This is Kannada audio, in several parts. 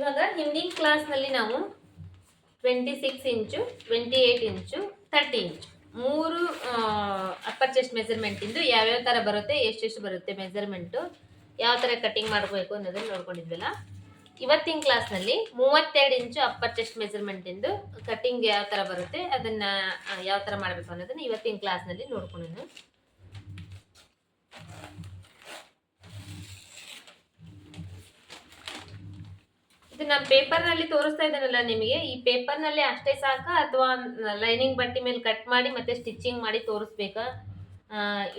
ಇವಾಗ ಹಿಂದಿನ ಕ್ಲಾಸ್ನಲ್ಲಿ ನಾವು 26 ಇಂಚು, 28 ಇಂಚು, 30 ಇಂಚು ಮೂರು ಅಪ್ಪರ್ ಚೆಸ್ಟ್ ಮೆಜರ್ಮೆಂಟಿಂದು ಯಾವ್ಯಾವ ಥರ ಬರುತ್ತೆ, ಎಷ್ಟೆಷ್ಟು ಬರುತ್ತೆ ಮೆಜರ್ಮೆಂಟು, ಯಾವ ಥರ ಕಟಿಂಗ್ ಮಾಡಬೇಕು ಅನ್ನೋದನ್ನು ನೋಡ್ಕೊಂಡಿದ್ವಲ್ಲ. ಇವತ್ತಿನ ಕ್ಲಾಸ್ನಲ್ಲಿ 32 ಇಂಚು ಅಪ್ಪರ್ ಚೆಸ್ಟ್ ಮೆಜರ್ಮೆಂಟಿಂದು ಕಟಿಂಗ್ ಯಾವ ಥರ ಬರುತ್ತೆ, ಅದನ್ನು ಯಾವ ಥರ ಮಾಡಬೇಕು ಅನ್ನೋದನ್ನು ಇವತ್ತಿನ ಕ್ಲಾಸ್ನಲ್ಲಿ ನೋಡ್ಕೊಂಡಿದ್ದು. ಇದು ನಾನು ಪೇಪರ್ನಲ್ಲಿ ತೋರಿಸ್ತಾ ಇದ್ದೇನಲ್ಲ ನಿಮಗೆ, ಈ ಪೇಪರ್ನಲ್ಲಿ ಅಷ್ಟೇ ಸಾಕಾ ಅಥವಾ ಲೈನಿಂಗ್ ಬಟ್ಟೆ ಮೇಲೆ ಕಟ್ ಮಾಡಿ ಮತ್ತೆ ಸ್ಟಿಚಿಂಗ್ ಮಾಡಿ ತೋರಿಸ್ಬೇಕಾ?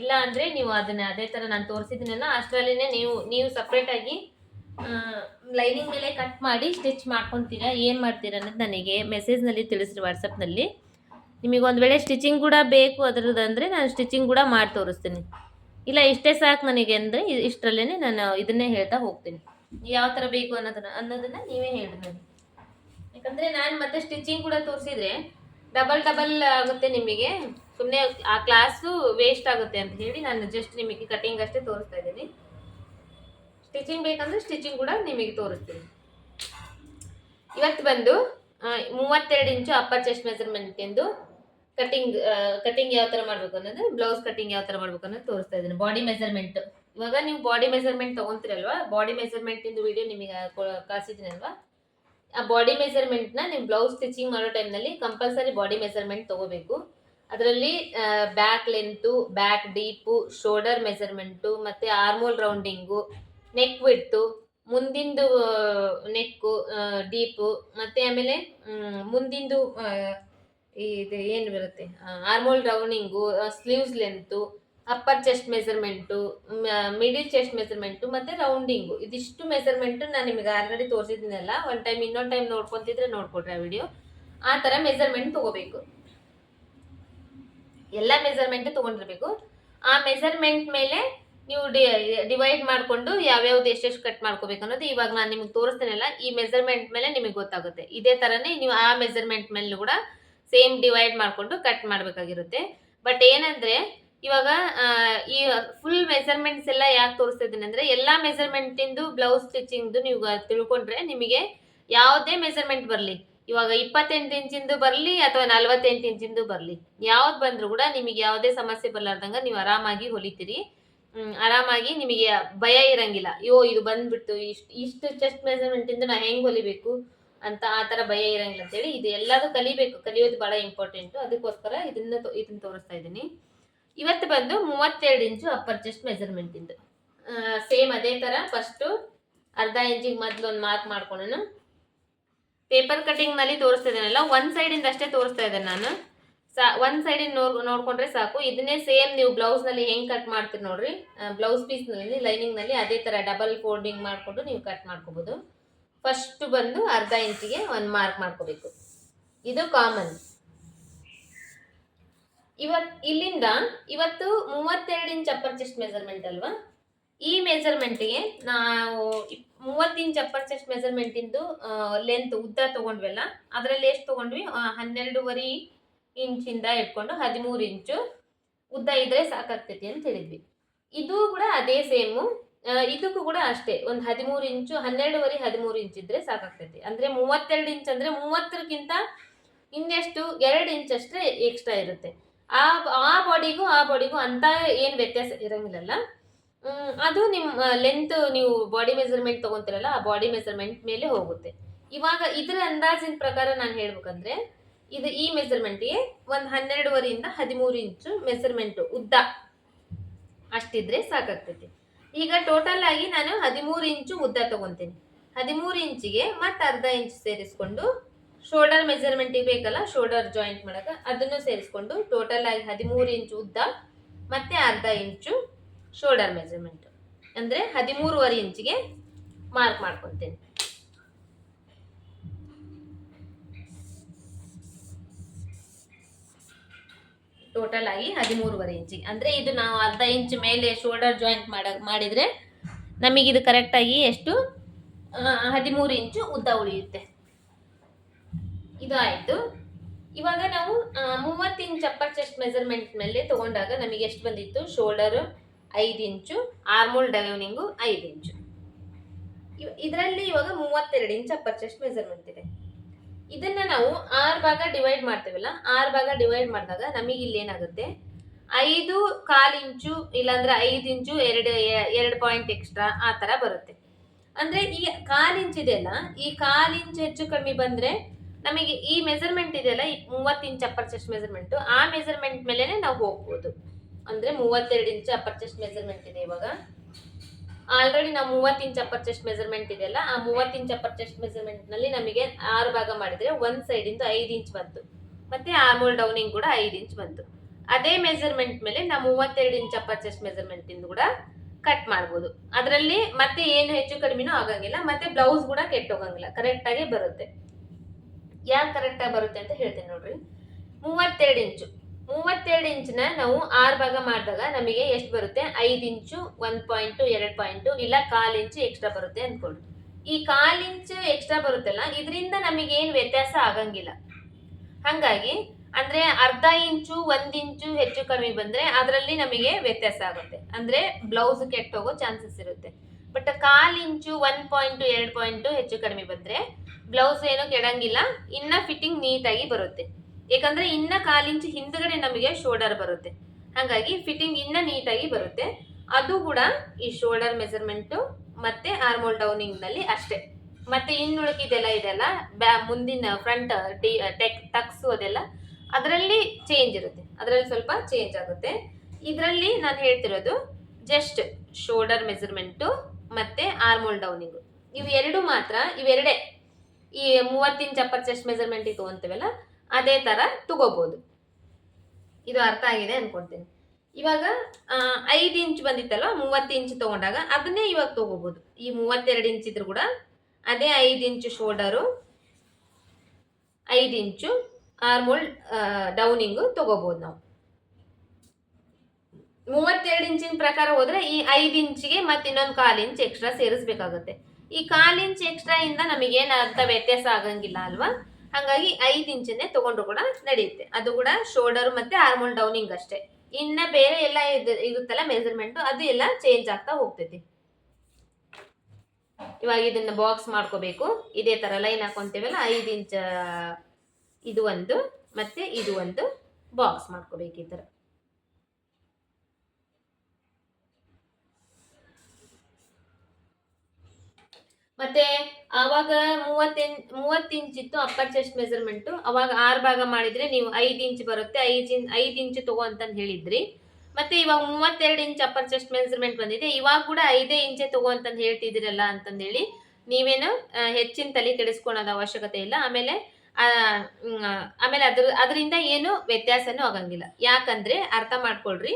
ಇಲ್ಲ ಅಂದರೆ ನೀವು ಅದನ್ನ ಅದೇ ಥರ ನಾನು ತೋರಿಸಿದ್ದೀನಲ್ಲ ಅಷ್ಟರಲ್ಲೇ ನೀವು ಸಪ್ರೇಟಾಗಿ ಲೈನಿಂಗ್ ಮೇಲೆ ಕಟ್ ಮಾಡಿ ಸ್ಟಿಚ್ ಮಾಡ್ಕೊತೀರಾ, ಏನು ಮಾಡ್ತೀರಾ ಅನ್ನೋದು ನನಗೆ ಮೆಸೇಜ್ನಲ್ಲಿ ತಿಳಿಸ್ರಿ ವಾಟ್ಸಪ್ನಲ್ಲಿ. ನಿಮಗೆ ಒಂದು ವೇಳೆ ಸ್ಟಿಚಿಂಗ್ ಕೂಡ ಬೇಕು ಅದರದ್ದು ಅಂದರೆ ನಾನು ಸ್ಟಿಚಿಂಗ್ ಕೂಡ ಮಾಡಿ ತೋರಿಸ್ತೀನಿ. ಇಲ್ಲ ಇಷ್ಟೇ ಸಾಕು ನನಗೆ ಅಂದರೆ ಇಷ್ಟರಲ್ಲೇ ನಾನು ಇದನ್ನೇ ಹೇಳ್ತಾ ಹೋಗ್ತೀನಿ. ಯಾವ ಥರ ಬೇಕು ಅನ್ನೋದನ್ನ ನೀವೇ ಹೇಳಿ ನನಗೆ. ಯಾಕಂದರೆ ನಾನು ಮತ್ತೆ ಸ್ಟಿಚಿಂಗ್ ಕೂಡ ತೋರಿಸಿದ್ರೆ ಡಬಲ್ ಆಗುತ್ತೆ ನಿಮಗೆ, ಸುಮ್ಮನೆ ಆ ಕ್ಲಾಸು ವೇಸ್ಟ್ ಆಗುತ್ತೆ ಅಂತ ಹೇಳಿ ನಾನು ಜಸ್ಟ್ ನಿಮಗೆ ಕಟಿಂಗ್ ಅಷ್ಟೇ ತೋರಿಸ್ತಾ ಇದ್ದೀನಿ. ಸ್ಟಿಚಿಂಗ್ ಬೇಕಂದ್ರೆ ಸ್ಟಿಚಿಂಗ್ ಕೂಡ ನಿಮಗೆ ತೋರಿಸ್ತೀನಿ. ಇವತ್ತು ಬಂದು 32 ಇಂಚು ಅಪ್ಪರ್ ಚೆಸ್ಟ್ ಮೆಜರ್ಮೆಂಟ್ ಎಂದು ಕಟಿಂಗ್ ಯಾವ ಥರ ಮಾಡಬೇಕು ಅನ್ನೋದು, ಬ್ಲೌಸ್ ಕಟಿಂಗ್ ಯಾವ ಥರ ಮಾಡಬೇಕು ಅನ್ನೋದು ತೋರಿಸ್ತಾ ಇದ್ದೀನಿ. ಬಾಡಿ ಮೆಜರ್ಮೆಂಟ್, ಇವಾಗ ನೀವು ಬಾಡಿ ಮೆಜರ್ಮೆಂಟ್ ತೊಗೊತೀರಲ್ವಾ, ಬಾಡಿ ಮೆಜರ್ಮೆಂಟಿಂದು ವಿಡಿಯೋ ನಿಮಗೆ ಕಳಿಸಿದ್ದೀನಲ್ವಾ, ಆ ಬಾಡಿ ಮೆಜರ್ಮೆಂಟ್ನ ನೀವು ಬ್ಲೌಸ್ ಸ್ಟಿಚಿಂಗ್ ಮಾಡೋ ಟೈಮ್ನಲ್ಲಿ ಕಂಪಲ್ಸರಿ ಬಾಡಿ ಮೆಜರ್ಮೆಂಟ್ ತೊಗೋಬೇಕು. ಅದರಲ್ಲಿ back length, back deep, shoulder measurement, ಮತ್ತು ಆರ್ಮೋಲ್ ರೌಂಡಿಂಗು, ನೆಕ್ ವಿಡ್ತು, ಮುಂದಿಂದು ನೆಕ್ಕು ಡೀಪು, ಮತ್ತು ಆಮೇಲೆ ಮುಂದಿಂದು ಇದು ಏನು ಬರುತ್ತೆ armhole rounding, sleeves length, upper chest measurement, middle chest measurement ಮತ್ತು ರೌಂಡಿಂಗು, ಇದಿಷ್ಟು ಮೆಜರ್ಮೆಂಟು ನಾನು ನಿಮಗೆ ಆಲ್ರೆಡಿ ತೋರಿಸಿದ್ದೀನಲ್ಲ. ಇನ್ನೊಂದು ಟೈಮ್ ನೋಡ್ಕೊತಿದ್ರೆ ನೋಡ್ಕೊಡ್ರಿ ಆ ವಿಡಿಯೋ. ಆ ಥರ ಮೆಜರ್ಮೆಂಟ್ ತೊಗೋಬೇಕು, ಎಲ್ಲ ಮೆಜರ್ಮೆಂಟ್ ತೊಗೊಂಡಿರ್ಬೇಕು. ಆ ಮೆಜರ್ಮೆಂಟ್ ಮೇಲೆ ನೀವು ಡಿವೈಡ್ ಮಾಡಿಕೊಂಡು ಯಾವ್ಯಾವ್ದು ಎಷ್ಟೆಷ್ಟು ಕಟ್ ಮಾಡ್ಕೋಬೇಕು ಅನ್ನೋದು ಇವಾಗ ನಾನು ನಿಮಗೆ ತೋರಿಸ್ತೇನಲ್ಲ, ಈ ಮೆಜರ್ಮೆಂಟ್ ಮೇಲೆ ನಿಮಗೆ ಗೊತ್ತಾಗುತ್ತೆ. ಇದೇ ಥರನೇ ನೀವು ಆ ಮೆಜರ್ಮೆಂಟ್ ಮೇಲೆ ಕೂಡ ಸೇಮ್ ಡಿವೈಡ್ ಮಾಡಿಕೊಂಡು ಕಟ್ ಮಾಡಬೇಕಾಗಿರುತ್ತೆ. ಬಟ್ ಏನಂದರೆ ಇವಾಗ ಈ ಫುಲ್ ಮೆಜರ್ಮೆಂಟ್ಸ್ ಎಲ್ಲ ಯಾಕೆ ತೋರಿಸ್ತಾ ಇದ್ದೀನಿ ಅಂದರೆ, ಎಲ್ಲ ಮೆಜರ್ಮೆಂಟಿಂದು ಬ್ಲೌಸ್ ಸ್ಟಿಚಿಂಗ್ದು ನೀವು ತಿಳ್ಕೊಂಡ್ರೆ ನಿಮಗೆ ಯಾವುದೇ ಮೆಜರ್ಮೆಂಟ್ ಬರಲಿ, ಇವಾಗ 28 ಇಂಚಿಂದು ಬರಲಿ ಅಥವಾ 48 ಇಂಚಿಂದು ಬರಲಿ, ಯಾವ್ದು ಬಂದರೂ ಕೂಡ ನಿಮಗೆ ಯಾವುದೇ ಸಮಸ್ಯೆ ಬರಲಾರ್ದಂಗೆ ನೀವು ಆರಾಮಾಗಿ ಹೊಲಿತೀರಿ. ಆರಾಮಾಗಿ ನಿಮಗೆ ಭಯ ಇರಂಗಿಲ್ಲ, ಇದು ಬಂದ್ಬಿಟ್ಟು ಇಷ್ಟು ಚೆಸ್ಟ್ ಮೆಜರ್ಮೆಂಟಿಂದ ನಾ ಹೆಂಗೆ ಹೊಲಿಬೇಕು ಅಂತ ಆ ಥರ ಭಯ ಇರಂಗಿಲ್ಲ ಅಂತೇಳಿ ಇದು ಎಲ್ಲದೂ ಕಲಿಯೋದು ಭಾಳ ಇಂಪಾರ್ಟೆಂಟು. ಅದಕ್ಕೋಸ್ಕರ ಇದನ್ನು ತೋರಿಸ್ತಾ ಇದ್ದೀನಿ. ಇವತ್ತು ಬಂದು 32 ಇಂಚು ಅಪ್ಪರ್ ಚೆಸ್ಟ್ ಮೆಜರ್ಮೆಂಟಿಂದು ಸೇಮ್ ಅದೇ ಥರ ಫಸ್ಟು ಅರ್ಧ ಇಂಚಿಗೆ ಮೊದಲು ಒಂದು ಮಾರ್ಕ್ ಮಾಡ್ಕೊಳ್ಳೋಣ. ಪೇಪರ್ ಕಟಿಂಗ್ನಲ್ಲಿ ತೋರಿಸ್ತಾ ಇದ್ದೇನಲ್ಲ, ಒಂದು ಸೈಡಿಂದ ಅಷ್ಟೇ ತೋರಿಸ್ತಾ ಇದ್ದೇನೆ ನಾನು. ಒಂದು ಸೈಡಿಂದ ನೋಡ್ಕೊಂಡ್ರೆ ಸಾಕು. ಇದನ್ನೇ ಸೇಮ್ ನೀವು ಬ್ಲೌಸ್ನಲ್ಲಿ ಹೆಂಗೆ ಕಟ್ ಮಾಡ್ತೀರಿ ನೋಡ್ರಿ, ಬ್ಲೌಸ್ ಪೀಸ್ನಲ್ಲಿ ಲೈನಿಂಗ್ನಲ್ಲಿ ಅದೇ ಥರ ಡಬಲ್ ಫೋಲ್ಡಿಂಗ್ ಮಾಡಿಕೊಂಡು ನೀವು ಕಟ್ ಮಾಡ್ಕೋಬೋದು. ಫಸ್ಟು ಬಂದು ಅರ್ಧ ಇಂಚಿಗೆ ಒಂದು ಮಾರ್ಕ್ ಮಾಡ್ಕೋಬೇಕು, ಇದು ಕಾಮನ್. ಇವತ್ತು 32 ಇಂಚ್ ಅಪ್ಪರ್ ಚೆಸ್ಟ್ ಮೆಜರ್ಮೆಂಟ್ ಅಲ್ವಾ, ಈ ಮೆಜರ್ಮೆಂಟಿಗೆ ನಾವು 30 ಇಂಚ್ ಅಪ್ಪರ್ ಚೆಸ್ಟ್ ಮೆಜರ್ಮೆಂಟಿಂದು ಲೆಂತ್ ಉದ್ದ ತೊಗೊಂಡ್ವಲ್ಲ, ಅದರಲ್ಲಿ ಎಷ್ಟು ತೊಗೊಂಡ್ವಿ, 12.5 ಇಂಚಿಂದ ಇಟ್ಕೊಂಡು 13 ಇಂಚು ಉದ್ದ ಇದ್ರೆ ಸಾಕಾಗ್ತೈತಿ ಅಂತ ಹೇಳಿದ್ವಿ. ಇದು ಕೂಡ ಅದೇ ಸೇಮು, ಇದಕ್ಕೂ ಕೂಡ ಅಷ್ಟೇ ಒಂದು 13 ಇಂಚು 12.5 13 ಇಂಚ್ ಇದ್ರೆ ಸಾಕಾಗ್ತೈತಿ. ಅಂದರೆ 32 ಇಂಚ್ ಅಂದರೆ 30ಕ್ಕಿಂತ ಇನ್ನೆಷ್ಟು 2 ಇಂಚ್ ಅಷ್ಟೇ ಎಕ್ಸ್ಟ್ರಾ ಇರುತ್ತೆ. ಆ ಬಾಡಿಗೂ ಅಂತ ಏನು ವ್ಯತ್ಯಾಸ ಇರಂಗಿಲ್ಲಲ್ಲ. ಅದು ನಿಮ್ಮ ಲೆಂತ್ ನೀವು ಬಾಡಿ ಮೆಜರ್ಮೆಂಟ್ ತೊಗೊತೀರಲ್ಲ, ಆ ಬಾಡಿ ಮೆಜರ್ಮೆಂಟ್ ಮೇಲೆ ಹೋಗುತ್ತೆ. ಇವಾಗ ಇದರ ಅಂದಾಜಿನ ಪ್ರಕಾರ ನಾನು ಹೇಳ್ಬೇಕಂದ್ರೆ ಈ ಮೆಜರ್ಮೆಂಟಿಗೆ ಒಂದು 12.5 13 ಇಂಚು ಮೆಜರ್ಮೆಂಟು ಉದ್ದ ಅಷ್ಟಿದ್ರೆ ಸಾಕಾಗ್ತೈತಿ. ಈಗ ಟೋಟಲ್ ಆಗಿ ನಾನು 13 ಇಂಚು ಉದ್ದ ತೊಗೊತೀನಿ. 13 ಇಂಚಿಗೆ ಮತ್ತೆ ಅರ್ಧ ಇಂಚ್ ಸೇರಿಸ್ಕೊಂಡು ಶೋಲ್ಡರ್ ಮೆಜರ್ಮೆಂಟಿಗೆ ಬೇಕಲ್ಲ, ಶೋಲ್ಡರ್ ಜಾಯಿಂಟ್ ಮಾಡೋಕೆ ಅದನ್ನು ಸೇರಿಸ್ಕೊಂಡು ಟೋಟಲ್ ಆಗಿ 13 ಇಂಚು ಉದ್ದ ಮತ್ತು ಅರ್ಧ ಇಂಚು ಶೋಲ್ಡರ್ ಮೆಜರ್ಮೆಂಟ್ ಅಂದರೆ 13.5 ಇಂಚಿಗೆ ಮಾರ್ಕ್ ಮಾಡ್ಕೊತೀನಿ. ಟೋಟಲ್ ಆಗಿ 13.5 ಇಂಚಿಗೆ ಅಂದರೆ ಇದು ನಾವು ಅರ್ಧ ಇಂಚ್ ಮೇಲೆ ಶೋಲ್ಡರ್ ಜಾಯಿಂಟ್ ಮಾಡಿದರೆ ನಮಗಿದು ಕರೆಕ್ಟಾಗಿ ಎಷ್ಟು 13 ಇಂಚು ಉದ್ದ ಉಳಿಯುತ್ತೆ. ಇದು ಆಯಿತು. ಇವಾಗ ನಾವು 30 ಇಂಚ್ ಅಪ್ಪರ್ ಚೆಸ್ಟ್ ಮೆಜರ್ಮೆಂಟ್ ಮೇಲೆ ತೊಗೊಂಡಾಗ ನಮಗೆ ಎಷ್ಟು ಬಂದಿತ್ತು, ಶೋಲ್ಡರು 5 ಇಂಚು, ಆರ್ಮೋಲ್ ಡೌನಿಂಗು 5 ಇಂಚು. ಇದರಲ್ಲಿ ಇವಾಗ 32 ಇಂಚ್ ಅಪ್ಪರ್ ಚೆಸ್ಟ್ ಮೆಜರ್ಮೆಂಟ್ ಇದೆ. ಇದನ್ನ ನಾವು 6 ಭಾಗ ಡಿವೈಡ್ ಮಾಡ್ತೇವಲ್ಲ, 6 ಭಾಗ ಡಿವೈಡ್ ಮಾಡಿದಾಗ ನಮಗೆ ಇಲ್ಲಿ ಏನಾಗುತ್ತೆ, 5.25 ಇಂಚು ಇಲ್ಲಾಂದ್ರೆ 5 ಇಂಚು 2 ಪಾಯಿಂಟ್ ಎಕ್ಸ್ಟ್ರಾ ಆ ತರ ಬರುತ್ತೆ. ಅಂದ್ರೆ ಈ 1/4 ಇಂಚ್ ಇದೆಯಲ್ಲ, ಈ 1/4 ಇಂಚ್ ಹೆಚ್ಚು ಕಮ್ಮಿ ಬಂದ್ರೆ ನಮಗೆ ಈ ಮೆಜರ್ಮೆಂಟ್ ಇದೆಯಲ್ಲ, ಈ 30 ಇಂಚ್ ಅಪ್ಪರ್ ಚೆಸ್ಟ್ ಮೆಜರ್ಮೆಂಟ್, ಆ ಮೆಜರ್ಮೆಂಟ್ ಮೇಲೆನೆ ನಾವು ಹೋಗ್ಬೋದು. ಅಂದ್ರೆ 32 ಇಂಚ್ ಅಪ್ಪರ್ ಚೆಸ್ಟ್ ಮೆಜರ್ಮೆಂಟ್ ಇದೆ. ಇವಾಗ ಆಲ್ರೆಡಿ ನಾವು 30 ಇಂಚ್ ಅಪ್ಪರ್ ಚೆಸ್ಟ್ ಮೆಜರ್ಮೆಂಟ್ ಇದೆಯಲ್ಲ, ಆ 30 ಇಂಚ್ ಅಪ್ಪರ್ ಚೆಸ್ಟ್ ಮೆಜರ್ಮೆಂಟ್ ನಲ್ಲಿ ನಮಗೆ 6 ಭಾಗ ಮಾಡಿದ್ರೆ ಒಂದ್ ಸೈಡ್ ಇಂದ 5 ಇಂಚ್ ಬಂತು, ಮತ್ತೆ ಆರ್ಮೋಲ್ ಡೌನಿಂಗ್ ಕೂಡ 5 ಇಂಚ್ ಬಂತು. ಅದೇ ಮೆಜರ್ಮೆಂಟ್ ಮೇಲೆ ನಾವು 32 ಇಂಚ್ ಅಪ್ಪರ್ ಚೆಸ್ಟ್ ಮೆಜರ್ಮೆಂಟ್ ಇಂದ ಕೂಡ ಕಟ್ ಮಾಡ್ಬೋದು. ಅದರಲ್ಲಿ ಮತ್ತೆ ಏನು ಹೆಚ್ಚು ಕಡಿಮೆನೂ ಆಗಂಗಿಲ್ಲ, ಮತ್ತೆ ಬ್ಲೌಸ್ ಕೂಡ ಕೆಟ್ಟೋಗಂಗಿಲ್ಲ, ಕರೆಕ್ಟ್ ಆಗಿ ಬರುತ್ತೆ. ಯಾಕೆ ಕರೆಕ್ಟ್ ಆಗಿ ಬರುತ್ತೆ ಅಂತ ಹೇಳ್ತೀನಿ ನೋಡ್ರಿ. 32 ಇಂಚು 32 ಇಂಚ್ನ ನಾವು 6 ಭಾಗ ಮಾಡಿದಾಗ ನಮಗೆ ಎಷ್ಟು ಬರುತ್ತೆ, 5 ಇಂಚು 1 ಪಾಯಿಂಟ್ 2 ಪಾಯಿಂಟ್ ಇಲ್ಲ 1/4 ಇಂಚು ಎಕ್ಸ್ಟ್ರಾ ಬರುತ್ತೆ ಅಂದ್ಕೊಳ್ಳಿ. ಈ 1/4 ಇಂಚು ಎಕ್ಸ್ಟ್ರಾ ಬರುತ್ತಲ್ಲ, ಇದರಿಂದ ನಮಗೆ ಏನು ವ್ಯತ್ಯಾಸ ಆಗಂಗಿಲ್ಲ. ಹಂಗಾಗಿ ಅಂದ್ರೆ ಅರ್ಧ ಇಂಚು 1 ಇಂಚು ಹೆಚ್ಚು ಕಡಿಮೆ ಬಂದ್ರೆ ಅದರಲ್ಲಿ ನಮಗೆ ವ್ಯತ್ಯಾಸ ಆಗುತ್ತೆ, ಅಂದ್ರೆ ಬ್ಲೌಸ್ ಕೆಟ್ಟೋಗೋ ಚಾನ್ಸಸ್ ಇರುತ್ತೆ. ಬಟ್ 1/4 ಇಂಚು 1 ಪಾಯಿಂಟ್ 2 ಪಾಯಿಂಟ್ ಹೆಚ್ಚು ಕಡಿಮೆ ಬಂದ್ರೆ ಬ್ಲೌಸ್ ಏನೋ ಕೆಡಂಗಿಲ್ಲ, ಇನ್ನ ಫಿಟ್ಟಿಂಗ್ ನೀಟಾಗಿ ಬರುತ್ತೆ. ಯಾಕಂದ್ರೆ ಇನ್ನ 1/4 ಇಂಚು ಹಿಂದ್ಗಡೆ ನಮಗೆ ಶೋಲ್ಡರ್ ಬರುತ್ತೆ, ಹಾಗಾಗಿ ಫಿಟ್ಟಿಂಗ್ ಇನ್ನ ನೀಟಾಗಿ ಬರುತ್ತೆ. ಅದು ಕೂಡ ಈ ಶೋಲ್ಡರ್ ಮೆಜರ್ಮೆಂಟ್ ಮತ್ತೆ ಆರ್ಮೋಲ್ ಡೌನಿಂಗ್ ನಲ್ಲಿ ಅಷ್ಟೇ. ಮತ್ತೆ ಇನ್ನುಳಿಕಿದೆಲ್ಲ ಇದೆಲ್ಲ ಮುಂದಿನ ಫ್ರಂಟ್ ಟಕ್ಸ್ ಅದೆಲ್ಲ ಅದರಲ್ಲಿ ಚೇಂಜ್ ಇರುತ್ತೆ, ಅದರಲ್ಲಿ ಸ್ವಲ್ಪ ಚೇಂಜ್ ಆಗುತ್ತೆ. ಇದರಲ್ಲಿ ನಾನು ಹೇಳ್ತಿರೋದು ಜಸ್ಟ್ ಶೋಲ್ಡರ್ ಮೆಜರ್ಮೆಂಟು ಮತ್ತೆ ಆರ್ಮೋಲ್ ಡೌನಿಂಗ್, ಇವೆರಡು ಮಾತ್ರ. ಇವೆರಡೇ ಈ 30 ಇಂಚ್ ಅಪ್ಪರ್ ಚೆಸ್ಟ್ ಮೆಜರ್ಮೆಂಟ್ ತಗೊಂತೀವಲ್ಲ, ಅದೇ ತರ ತಗೋಬಹುದು. ಇದು ಅರ್ಥ ಆಗಿದೆ ಅನ್ಕೊಳ್ತೀನಿ. ಇವಾಗ 5 ಇಂಚ್ ಬಂದಿತ್ತಲ್ವ, 30 ಇಂಚ್ ತಗೊಂಡಾಗ ಅದನ್ನೇ ಇವಾಗ ತಗೋಬಹುದು. ಈ 32 ಇಂಚ್ ಇದ್ರು ಕೂಡ ಅದೇ 5 ಇಂಚು ಶೋಲ್ಡರು, 5 ಇಂಚು ಆರ್ಮೋಲ್ ಡೌನಿಂಗು ತಗೋಬಹುದು ನಾವು. 32 ಇಂಚಿನ ಪ್ರಕಾರ ಹೋದ್ರೆ ಈ 5 ಇಂಚಿಗೆ ಮತ್ತೆ ಇನ್ನೊಂದು 1/4 ಇಂಚ್ ಎಕ್ಸ್ಟ್ರಾ ಸೇರಿಸಬೇಕಾಗುತ್ತೆ. ಈ 1/4 ಇಂಚ್ ಎಕ್ಸ್ಟ್ರಾ ಇಂದ ನಮಗೇನು ಅರ್ಥ ವ್ಯತ್ಯಾಸ ಆಗಂಗಿಲ್ಲ ಅಲ್ವಾ, ಹಾಗಾಗಿ 5 ಇಂಚನ್ನೇ ತಗೊಂಡ್ರು ಕೂಡ ನಡೆಯುತ್ತೆ. ಅದು ಕೂಡ ಶೋಲ್ಡರ್ ಮತ್ತೆ ಆರ್ಮೋಲ್ ಡೌನಿಂಗ್ ಅಷ್ಟೇ. ಇನ್ನ ಬೇರೆ ಎಲ್ಲ ಇರುತ್ತಲ್ಲ ಮೆಜರ್ಮೆಂಟ್, ಅದು ಎಲ್ಲ ಚೇಂಜ್ ಆಗ್ತಾ ಹೋಗ್ತೈತಿ. ಇವಾಗ ಇದನ್ನ ಬಾಕ್ಸ್ ಮಾಡ್ಕೋಬೇಕು. ಇದೇ ತರ ಲೈನ್ ಹಾಕೊಂತೀವಲ್ಲ, 5 ಇಂಚ್ ಇದು ಒಂದು ಮತ್ತೆ ಇದು ಒಂದು ಬಾಕ್ಸ್ ಮಾಡ್ಕೋಬೇಕು ಈ ತರ. ಮತ್ತೆ ಅವಾಗ 30 ಇಂಚ್ ಇತ್ತು ಅಪ್ಪರ್ ಚೆಸ್ಟ್ ಮೆಜರ್ಮೆಂಟ್, ಅವಾಗ 6 ಭಾಗ ಮಾಡಿದ್ರೆ ನೀವು 5 ಇಂಚ್ ಬರುತ್ತೆ, 5 ಇಂಚ್ ತಗೋ ಅಂತ ಹೇಳಿದ್ರಿ. ಮತ್ತೆ ಇವಾಗ 32 ಇಂಚ್ ಅಪ್ಪರ್ ಚೆಸ್ಟ್ ಮೆಜರ್ಮೆಂಟ್ ಬಂದಿದೆ, ಇವಾಗ ಕೂಡ 5 ಇಂಚೆ ತಗೋ ಅಂತ ಹೇಳ್ತಿದ್ದೀರಲ್ಲ ಅಂತಂದೇಳಿ ನೀವೇನು ಹೆಚ್ಚಿನ ತಲೆ ಕೆಡಿಸ್ಕೊಳೋದ ಅವಶ್ಯಕತೆ ಇಲ್ಲ. ಆಮೇಲೆ ಅದರಿಂದ ಏನು ವ್ಯತ್ಯಾಸನೂ ಆಗಂಗಿಲ್ಲ. ಯಾಕಂದ್ರೆ ಅರ್ಥ ಮಾಡ್ಕೊಳ್ರಿ,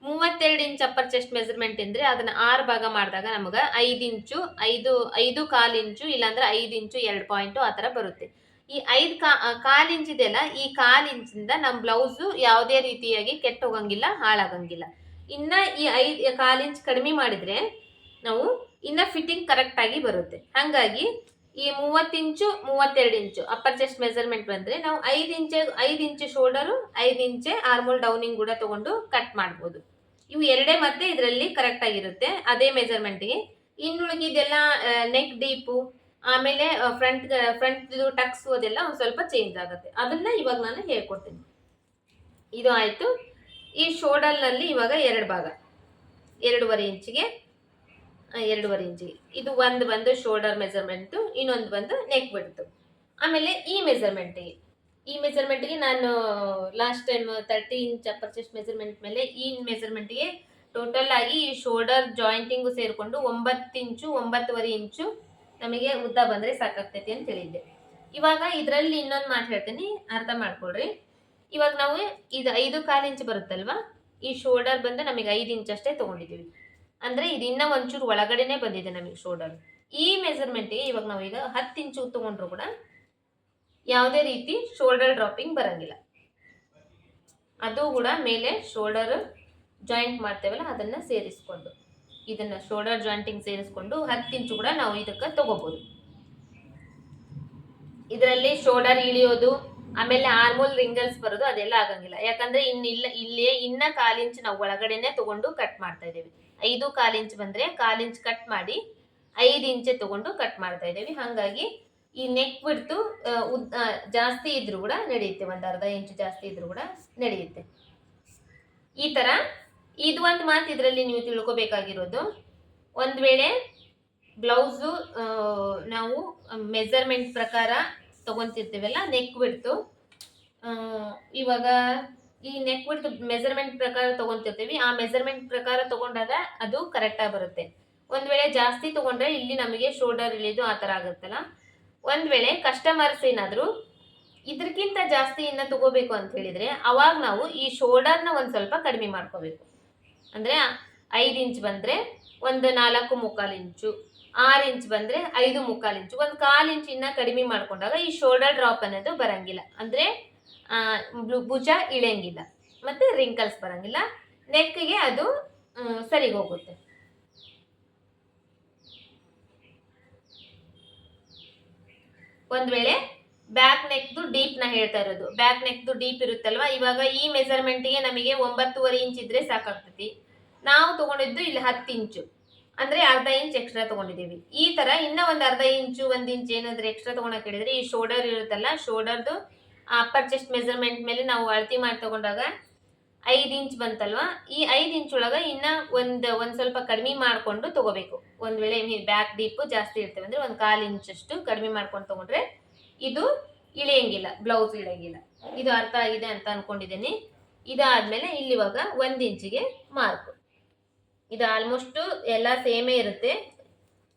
32 ಇಂಚ್ ಅಪ್ಪರ್ ಚೆಸ್ಟ್ ಮೆಜರ್ಮೆಂಟ್ ಅಂದ್ರೆ ಅದನ್ನ 6 ಭಾಗ ಮಾಡಿದಾಗ ನಮಗ 5 ಇಂಚು 5.25 ಇಂಚು ಇಲ್ಲಾಂದ್ರೆ 5 ಇಂಚು 2 ಪಾಯಿಂಟ್ ಆ ತರ ಬರುತ್ತೆ. ಈ 5.25 ಇಂಚ್ ಇದೆಯಲ್ಲ, ಈ 1/4 ಇಂಚಿಂದ ನಮ್ಮ ಬ್ಲೌಸು ಯಾವುದೇ ರೀತಿಯಾಗಿ ಕೆಟ್ಟ ಹೋಗಂಗಿಲ್ಲ, ಹಾಳಾಗಂಗಿಲ್ಲ. ಇನ್ನ ಈ 1/4 ಇಂಚ್ ಕಡಿಮೆ ಮಾಡಿದ್ರೆ ನಾವು ಇನ್ನ ಫಿಟ್ಟಿಂಗ್ ಕರೆಕ್ಟ್ ಆಗಿ ಬರುತ್ತೆ. ಹಾಗಾಗಿ ಈ 30 ಇಂಚು 32 ಇಂಚು ಅಪ್ಪರ್ ಚೆಸ್ಟ್ ಮೆಜರ್ಮೆಂಟ್ ಬಂದ್ರೆ ನಾವು 5 ಇಂಚು ಶೋಲ್ಡರು 5 ಇಂಚೆ ಆರ್ಮೋಲ್ ಡೌನಿಂಗ್ ಕೂಡ ತಗೊಂಡು ಕಟ್ ಮಾಡ್ಬೋದು. ಇವು ಎರಡೇ ಮತ್ತೆ ಇದರಲ್ಲಿ ಕರೆಕ್ಟ್ ಆಗಿರುತ್ತೆ ಅದೇ ಮೆಜರ್ಮೆಂಟ್ಗೆ. ಇನ್ನುಳಿಗಿದೆಲ್ಲ ನೆಕ್ ಡೀಪು ಆಮೇಲೆ ಫ್ರಂಟ್ ಟಕ್ಸ್ ಅದೆಲ್ಲ ಒಂದು ಸ್ವಲ್ಪ ಚೇಂಜ್ ಆಗುತ್ತೆ, ಅದನ್ನ ಇವಾಗ ನಾನು ಹೇಳ್ಕೊಡ್ತೀನಿ. ಇದು ಆಯ್ತು. ಈ ಶೋಲ್ಡರ್ ನಲ್ಲಿ ಇವಾಗ 2 ಭಾಗ, 2.5 ಇಂಚಿಗೆ ಇದು ಒಂದು ಬಂದು ಶೋಲ್ಡರ್ ಮೆಜರ್ಮೆಂಟ್, ಇನ್ನೊಂದು ಬಂದು ನೆಕ್ ಬಿಡ್ತು. ಆಮೇಲೆ ಈ ಮೆಜರ್ಮೆಂಟ್ಗೆ ನಾನು last time 30 inch upper chest measurement ಮೇಲೆ ಈ ಮೆಜರ್ಮೆಂಟ್ಗೆ ಟೋಟಲ್ ಆಗಿ ಈ ಶೋಲ್ಡರ್ ಜಾಯಿಂಟಿಂಗು ಸೇರಿಕೊಂಡು 9 ಇಂಚು 9.5 ಇಂಚು ನಮಗೆ ಉದ್ದ ಬಂದರೆ ಸಾಕಾಗ್ತೈತಿ ಅಂತ ಹೇಳಿದ್ದೆ. ಇವಾಗ ಇದರಲ್ಲಿ ಇನ್ನೊಂದು ಮಾತು ಹೇಳ್ತೀನಿ, ಅರ್ಥ ಮಾಡ್ಕೊಳ್ರಿ. ಇವಾಗ ನಾವು ಇದು 5.25 ಇಂಚ್ ಬರುತ್ತಲ್ವಾ, ಈ ಶೋಲ್ಡರ್ ಬಂದು ನಮಗೆ 5 ಇಂಚ್ ಅಷ್ಟೇ ತೊಗೊಂಡಿದ್ದೀವಿ. ಅಂದರೆ ಇದು ಇನ್ನೂ ಒಂಚೂರು ಒಳಗಡೆನೆ ಬಂದಿದೆ ನಮಗೆ ಶೋಲ್ಡರ್. ಈ ಮೆಜರ್ಮೆಂಟ್ಗೆ ಇವಾಗ ನಾವು ಈಗ 10 ಇಂಚು ತೊಗೊಂಡ್ರು ಕೂಡ ಯಾವುದೇ ರೀತಿ ಶೋಲ್ಡರ್ ಡ್ರಾಪಿಂಗ್ ಬರಂಗಿಲ್ಲ. ಅದು ಕೂಡ ಮೇಲೆ ಶೋಲ್ಡರ್ ಜಾಯಿಂಟ್ ಮಾಡ್ತೇವಲ್ಲ ಅದನ್ನು ಸೇರಿಸ್ಕೊಂಡು, ಇದನ್ನು ಶೋಲ್ಡರ್ ಜಾಯಿಂಟಿಂಗ್ ಸೇರಿಸ್ಕೊಂಡು 10 ಇಂಚು ಕೂಡ ನಾವು ಇದಕ್ಕೆ ತಗೋಬೋದು. ಇದರಲ್ಲಿ ಶೋಲ್ಡರ್ ಇಳಿಯೋದು ಆಮೇಲೆ ಆರ್ಮೋಲ್ ರಿಂಗಲ್ಸ್ ಬರೋದು ಅದೆಲ್ಲ ಆಗಂಗಿಲ್ಲ. ಯಾಕಂದ್ರೆ ಇನ್ನ 1/4 ಇಂಚ್ ನಾವು ಒಳಗಡೆನೆ ತಗೊಂಡು ಕಟ್ ಮಾಡ್ತಾ ಇದ್ದೀವಿ. 5.25 ಇಂಚ್ ಬಂದ್ರೆ 1/4 ಇಂಚ್ ಕಟ್ ಮಾಡಿ 5 ಇಂಚೆ ತಗೊಂಡು ಕಟ್ ಮಾಡ್ತಾ ಇದ್ದೀವಿ. ಹಾಗಾಗಿ ಈ ನೆಕ್ ಬಿಡ್ತು ಜಾಸ್ತಿ ಇದ್ರೂ ಕೂಡ ನಡೆಯುತ್ತೆ, ಒಂದು ಅರ್ಧ ಇಂಚು ಜಾಸ್ತಿ ಇದ್ರೂ ಕೂಡ ನಡೆಯುತ್ತೆ. ಈ ತರ ಇದು ಒಂದು ಮಾತು ಇದರಲ್ಲಿ ನೀವು ತಿಳ್ಕೊಬೇಕಾಗಿರೋದು, ಒಂದು ವೇಳೆ ಬ್ಲೌಸು ನಾವು ಮೆಜರ್ಮೆಂಟ್ ಪ್ರಕಾರ ತಗೊಂತಿರ್ತೀವಲ್ಲ, ನೆಕ್ ಬಿಡ್ತು ಇವಾಗ ಈ ನೆಕ್ ಬಿಡ್ತು ಮೆಜರ್ಮೆಂಟ್ ಪ್ರಕಾರ ತಗೊಂತಿರ್ತೀವಿ, ಆ ಮೆಜರ್ಮೆಂಟ್ ಪ್ರಕಾರ ತಗೊಂಡಾಗ ಅದು ಕರೆಕ್ಟಾಗಿ ಬರುತ್ತೆ. ಒಂದ್ ವೇಳೆ ಜಾಸ್ತಿ ತಗೊಂಡ್ರೆ ಇಲ್ಲಿ ನಮಗೆ ಶೋಲ್ಡರ್ ಇಳಿದು ಆ ಥರ ಆಗುತ್ತಲ್ಲ. ಒಂದ್ ವೇಳೆ ಕಸ್ಟಮರ್ಸ್ ಏನಾದರೂ ಇದಕ್ಕಿಂತ ಜಾಸ್ತಿ ಇನ್ನ ತಗೋಬೇಕು ಅಂತ ಹೇಳಿದ್ರೆ ಅವಾಗ ನಾವು ಈ ಶೋಲ್ಡರ್ನ ಒಂದು ಸ್ವಲ್ಪ ಕಡಿಮೆ ಮಾಡ್ಕೋಬೇಕು. ಅಂದರೆ 5 ಇಂಚ್ ಬಂದರೆ ಒಂದು 4.25 ಇಂಚು, 6 ಇಂಚ್ ಬಂದರೆ 5.25 ಇಂಚು, ಒಂದು 1/4 ಇಂಚ್ ಇನ್ನ ಕಡಿಮೆ ಮಾಡ್ಕೊಂಡಾಗ ಈ ಶೋಲ್ಡರ್ ಡ್ರಾಪ್ ಅನ್ನೋದು ಬರಂಗಿಲ್ಲ. ಅಂದರೆ ಭುಜ ಇಳಿಯಂಗಿಲ್ಲ ಮತ್ತು ರಿಂಕಲ್ಸ್ ಬರಂಗಿಲ್ಲ, ನೆಕ್ಗೆ ಅದು ಸರಿಗೆ ಹೋಗುತ್ತೆ. ಒಂದ್ ವೇಳೆ ಬ್ಯಾಕ್ ನೆಕ್ದು ಡೀಪ್ ನ ಹೇಳ್ತಾ ಇರೋದು, ಬ್ಯಾಕ್ ನೆಕ್ದು ಡೀಪ್ ಇರುತ್ತಲ್ವಾ, ಇವಾಗ ಈ ಮೆಜರ್ಮೆಂಟ್ಗೆ ನಮಗೆ 9.5 ಇಂಚ್ ಇದ್ರೆ ಸಾಕಾಗ್ತೈತಿ. ನಾವು ತಗೊಂಡಿದ್ದು ಇಲ್ಲಿ 10 ಇಂಚು, ಅಂದ್ರೆ ಅರ್ಧ ಇಂಚ್ ಎಕ್ಸ್ಟ್ರಾ ತಗೊಂಡಿದ್ದೀವಿ. ಈ ತರ ಇನ್ನ ಒಂದು ಅರ್ಧ ಇಂಚು 1 ಇಂಚ್ ಏನಾದ್ರೆ ಎಕ್ಸ್ಟ್ರಾ ತಗೊಳಕ್ ಹೇಳಿದ್ರೆ ಈ ಶೋಲ್ಡರ್ ಇರುತ್ತಲ್ಲ, ಶೋಲ್ಡರ್ದು ಅಪ್ಪರ್ ಚೆಸ್ಟ್ ಮೆಜರ್ಮೆಂಟ್ ಮೇಲೆ ನಾವು ಅಳತಿ ಮಾಡಿ ತಗೊಂಡಾಗ 5 ಇಂಚ್ ಬಂತಲ್ವಾ, ಈ 5 ಇಂಚ್ ಒಳಗ ಇನ್ನ ಒಂದ್ ಸ್ವಲ್ಪ ಕಡಿಮೆ ಮಾಡ್ಕೊಂಡು ತಗೋಬೇಕು. ಒಂದ್ ವೇಳೆ ಬ್ಯಾಕ್ ಡೀಪ್ ಜಾಸ್ತಿ ಇರ್ತೇವೆ ಅಂದ್ರೆ 1/4 ಇಂಚ್ ಅಷ್ಟು ಕಡಿಮೆ ಮಾಡ್ಕೊಂಡು ತಗೊಂಡ್ರೆ ಇದು ಇಳಿಯಂಗಿಲ್ಲ, ಬ್ಲೌಸ್ ಇಳಿಯಂಗಿಲ್ಲ. ಇದು ಅರ್ಥ ಆಗಿದೆ ಅಂತ ಅನ್ಕೊಂಡಿದ್ದೀನಿ. ಇದಾದ್ಮೇಲೆ ಇಲ್ಲಿ ಇವಾಗ 1 ಇಂಚಿಗೆ ಮಾರ್ಕ್. ಇದು ಆಲ್ಮೋಸ್ಟ್ ಎಲ್ಲ ಸೇಮೇ ಇರುತ್ತೆ.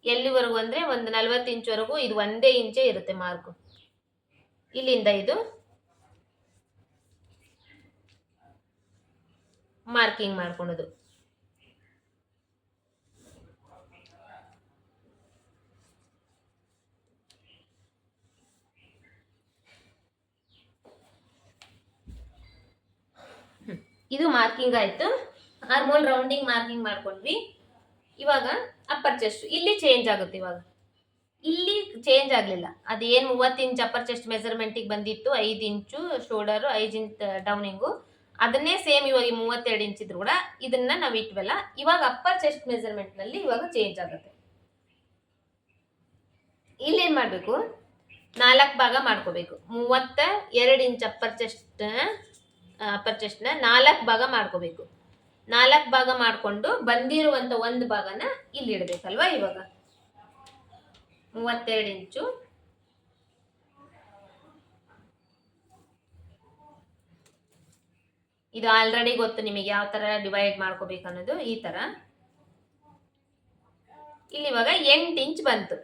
ಎಲ್ಲಿವರೆಗೂ ಅಂದ್ರೆ ಒಂದು 40 ಇಂಚ್ವರೆಗೂ ಇದು ಒಂದೇ ಇಂಚೇ ಇರುತ್ತೆ ಮಾರ್ಕ್. ಇಲ್ಲಿಂದ ಇದು ಮಾರ್ಕಿಂಗ್ ಮಾಡ್ಕೊಳೋದು. ಇದು ಮಾರ್ಕಿಂಗ್ ಆಯ್ತು. ಆರ್ಮೋಲ್ ರೌಂಡಿಂಗ್ ಮಾರ್ಕಿಂಗ್ ಮಾಡ್ಕೊಂಡ್ವಿ. ಇವಾಗ ಅಪ್ಪರ್ ಚೆಸ್ಟ್ ಇಲ್ಲಿ ಚೇಂಜ್ ಆಗುತ್ತೆ. ಇವಾಗ ಇಲ್ಲಿ ಚೇಂಜ್ ಆಗಲಿಲ್ಲ, ಅದೇನು 30 ಇಂಚ್ ಅಪ್ಪರ್ ಚೆಸ್ಟ್ ಮೆಜರ್ಮೆಂಟಿಗೆ ಬಂದಿತ್ತು, 5 ಇಂಚು ಶೋಲ್ಡರು, 5 ಇಂಚ್ ಡೌನಿಂಗು, ಅದನ್ನೇ ಸೇಮ್ ಇವಾಗ 32 ಇಂಚ್ ಇದ್ರು ಕೂಡ ಇದನ್ನ ನಾವು ಇಟ್ವಲ್ಲ. ಇವಾಗ ಅಪ್ಪರ್ ಚೆಸ್ಟ್ ಮೆಜರ್ಮೆಂಟ್ ನಲ್ಲಿ ಇವಾಗ ಚೇಂಜ್ ಆಗುತ್ತೆ. ಇಲ್ಲೇನ್ ಮಾಡಬೇಕು, 4 ಭಾಗ ಮಾಡ್ಕೋಬೇಕು. 32 ಇಂಚ್ ಅಪ್ಪರ್ ಚೆಸ್ಟ್ನ 4 ಭಾಗ ಮಾಡ್ಕೋಬೇಕು. 4 ಭಾಗ ಮಾಡ್ಕೊಂಡು ಬಂದಿರುವಂತ ಒಂದು ಭಾಗನ ಇಲ್ಲಿ ಇಡಬೇಕಲ್ವಾ. ಇವಾಗ 32 ಇಂಚು ಇದು ಆಲ್ರೆಡಿ ಗೊತ್ತು ನಿಮಗೆ ಯಾವ ತರ ಡಿವೈಡ್ ಮಾಡ್ಕೋಬೇಕು ಅನ್ನೋದು. ಈ ತರ ಇಲ್ಲಿ ಇವಾಗ 8 ಇಂಚ್ ಬಂತು.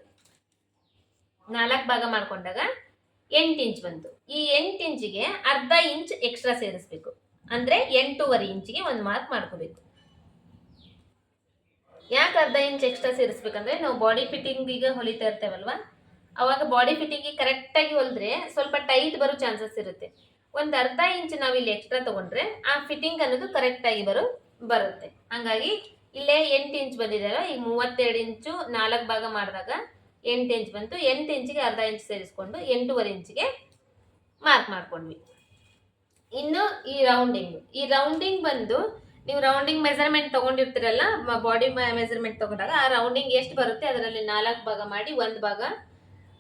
4 ಭಾಗ ಮಾಡ್ಕೊಂಡಾಗ 8 ಇಂಚ್ ಬಂತು. ಈ 8 ಇಂಚಿಗೆ ಅರ್ಧ ಇಂಚ್ ಎಕ್ಸ್ಟ್ರಾ ಸೇರಿಸ್ಬೇಕು. ಅಂದ್ರೆ 8.5 ಇಂಚಿಗೆ ಒಂದು ಮಾರ್ಕ್ ಮಾಡ್ಕೋಬೇಕು. ಯಾಕೆ ಅರ್ಧ ಇಂಚ್ ಎಕ್ಸ್ಟ್ರಾ ಸೇರಿಸ್ಬೇಕಂದ್ರೆ ನಾವು ಬಾಡಿ ಫಿಟ್ಟಿಂಗಿಗೆ ಹೊಲಿತಾ ಇರ್ತೇವಲ್ವಾ, ಅವಾಗ ಬಾಡಿ ಫಿಟ್ಟಿಂಗಿಗೆ ಕರೆಕ್ಟಾಗಿ ಹೊಲಿದ್ರೆ ಸ್ವಲ್ಪ ಟೈಟ್ ಬರೋ ಚಾನ್ಸಸ್ ಇರುತ್ತೆ. ಒಂದು ಅರ್ಧ ಇಂಚ್ ನಾವು ಇಲ್ಲಿ ಎಕ್ಸ್ಟ್ರಾ ತಗೊಂಡ್ರೆ ಆ ಫಿಟ್ಟಿಂಗ್ ಅನ್ನೋದು ಕರೆಕ್ಟಾಗಿ ಬರುತ್ತೆ. ಹಾಗಾಗಿ ಇಲ್ಲೇ 8 ಇಂಚ್ ಬಂದಿದ್ದಾರೆ. ಈಗ 32 ಇಂಚು 4 ಭಾಗ ಮಾಡಿದಾಗ 8 ಇಂಚ್ ಬಂತು. 8 ಇಂಚಿಗೆ ಅರ್ಧ ಇಂಚ್ ಸೇರಿಸ್ಕೊಂಡು 8.5 ಇಂಚಿಗೆ ಮಾರ್ಕ್ ಮಾಡ್ಕೊಂಡ್ವಿ. ಇನ್ನು ಈ ರೌಂಡಿಂಗ್ ಬಂದು ನೀವು ರೌಂಡಿಂಗ್ ಮೆಜರ್ಮೆಂಟ್ ತಗೊಂಡಿರ್ತೀರಲ್ಲ, ಬಾಡಿ ಮೆಜರ್ಮೆಂಟ್ ತಗೊಂಡಾಗ ಆ ರೌಂಡಿಂಗ್ ಎಷ್ಟು ಬರುತ್ತೆ ಅದರಲ್ಲಿ 4 ಭಾಗ ಮಾಡಿ 1 ಭಾಗ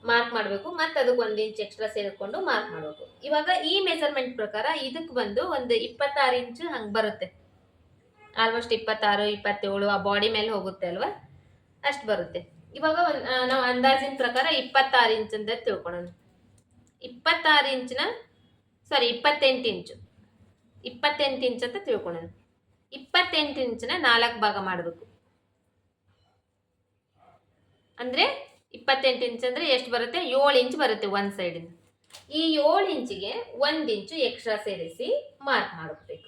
ಮಾರ್ಕ್ ಮಾಡಬೇಕು. ಮತ್ತೆ ಅದಕ್ಕೆ 1 ಇಂಚ್ ಎಕ್ಸ್ಟ್ರಾ ಸೇರಿಕೊಂಡು ಮಾರ್ಕ್ ಮಾಡಬೇಕು. ಇವಾಗ ಈ ಮೆಜರ್ಮೆಂಟ್ ಪ್ರಕಾರ ಇದಕ್ಕೆ ಬಂದು ಒಂದು 26 ಇಂಚ್ ಹಂಗೆ ಬರುತ್ತೆ. ಆಲ್ಮೋಸ್ಟ್ 26, 27 ಆ ಬಾಡಿ ಮೇಲೆ ಹೋಗುತ್ತೆ ಅಲ್ವಾ, ಅಷ್ಟು ಬರುತ್ತೆ. ಇವಾಗ ನಾವು ಅಂದಾಜಿನ ಪ್ರಕಾರ 26 ಇಂಚ್ ಅಂತ ತಿಳ್ಕೊಳ್ಳೋಣ. 28 ಇಂಚು 28 ಇಂಚ್ ಅಂತ ತಿಳ್ಕೊಳ್ಳೋಣ. 28 ಇಂಚನ್ನ 4 ಭಾಗ ಮಾಡಬೇಕು. ಅಂದ್ರೆ 28 ಇಂಚ್ ಅಂದ್ರೆ ಎಷ್ಟು ಬರುತ್ತೆ, 7 ಇಂಚ್ ಬರುತ್ತೆ ಒಂದು ಸೈಡಿಂದ. ಈ 7 ಇಂಚಿಗೆ 1 ಇಂಚು ಎಕ್ಸ್ಟ್ರಾ ಸೇರಿಸಿ ಮಾರ್ಕ್ ಮಾಡಬೇಕು.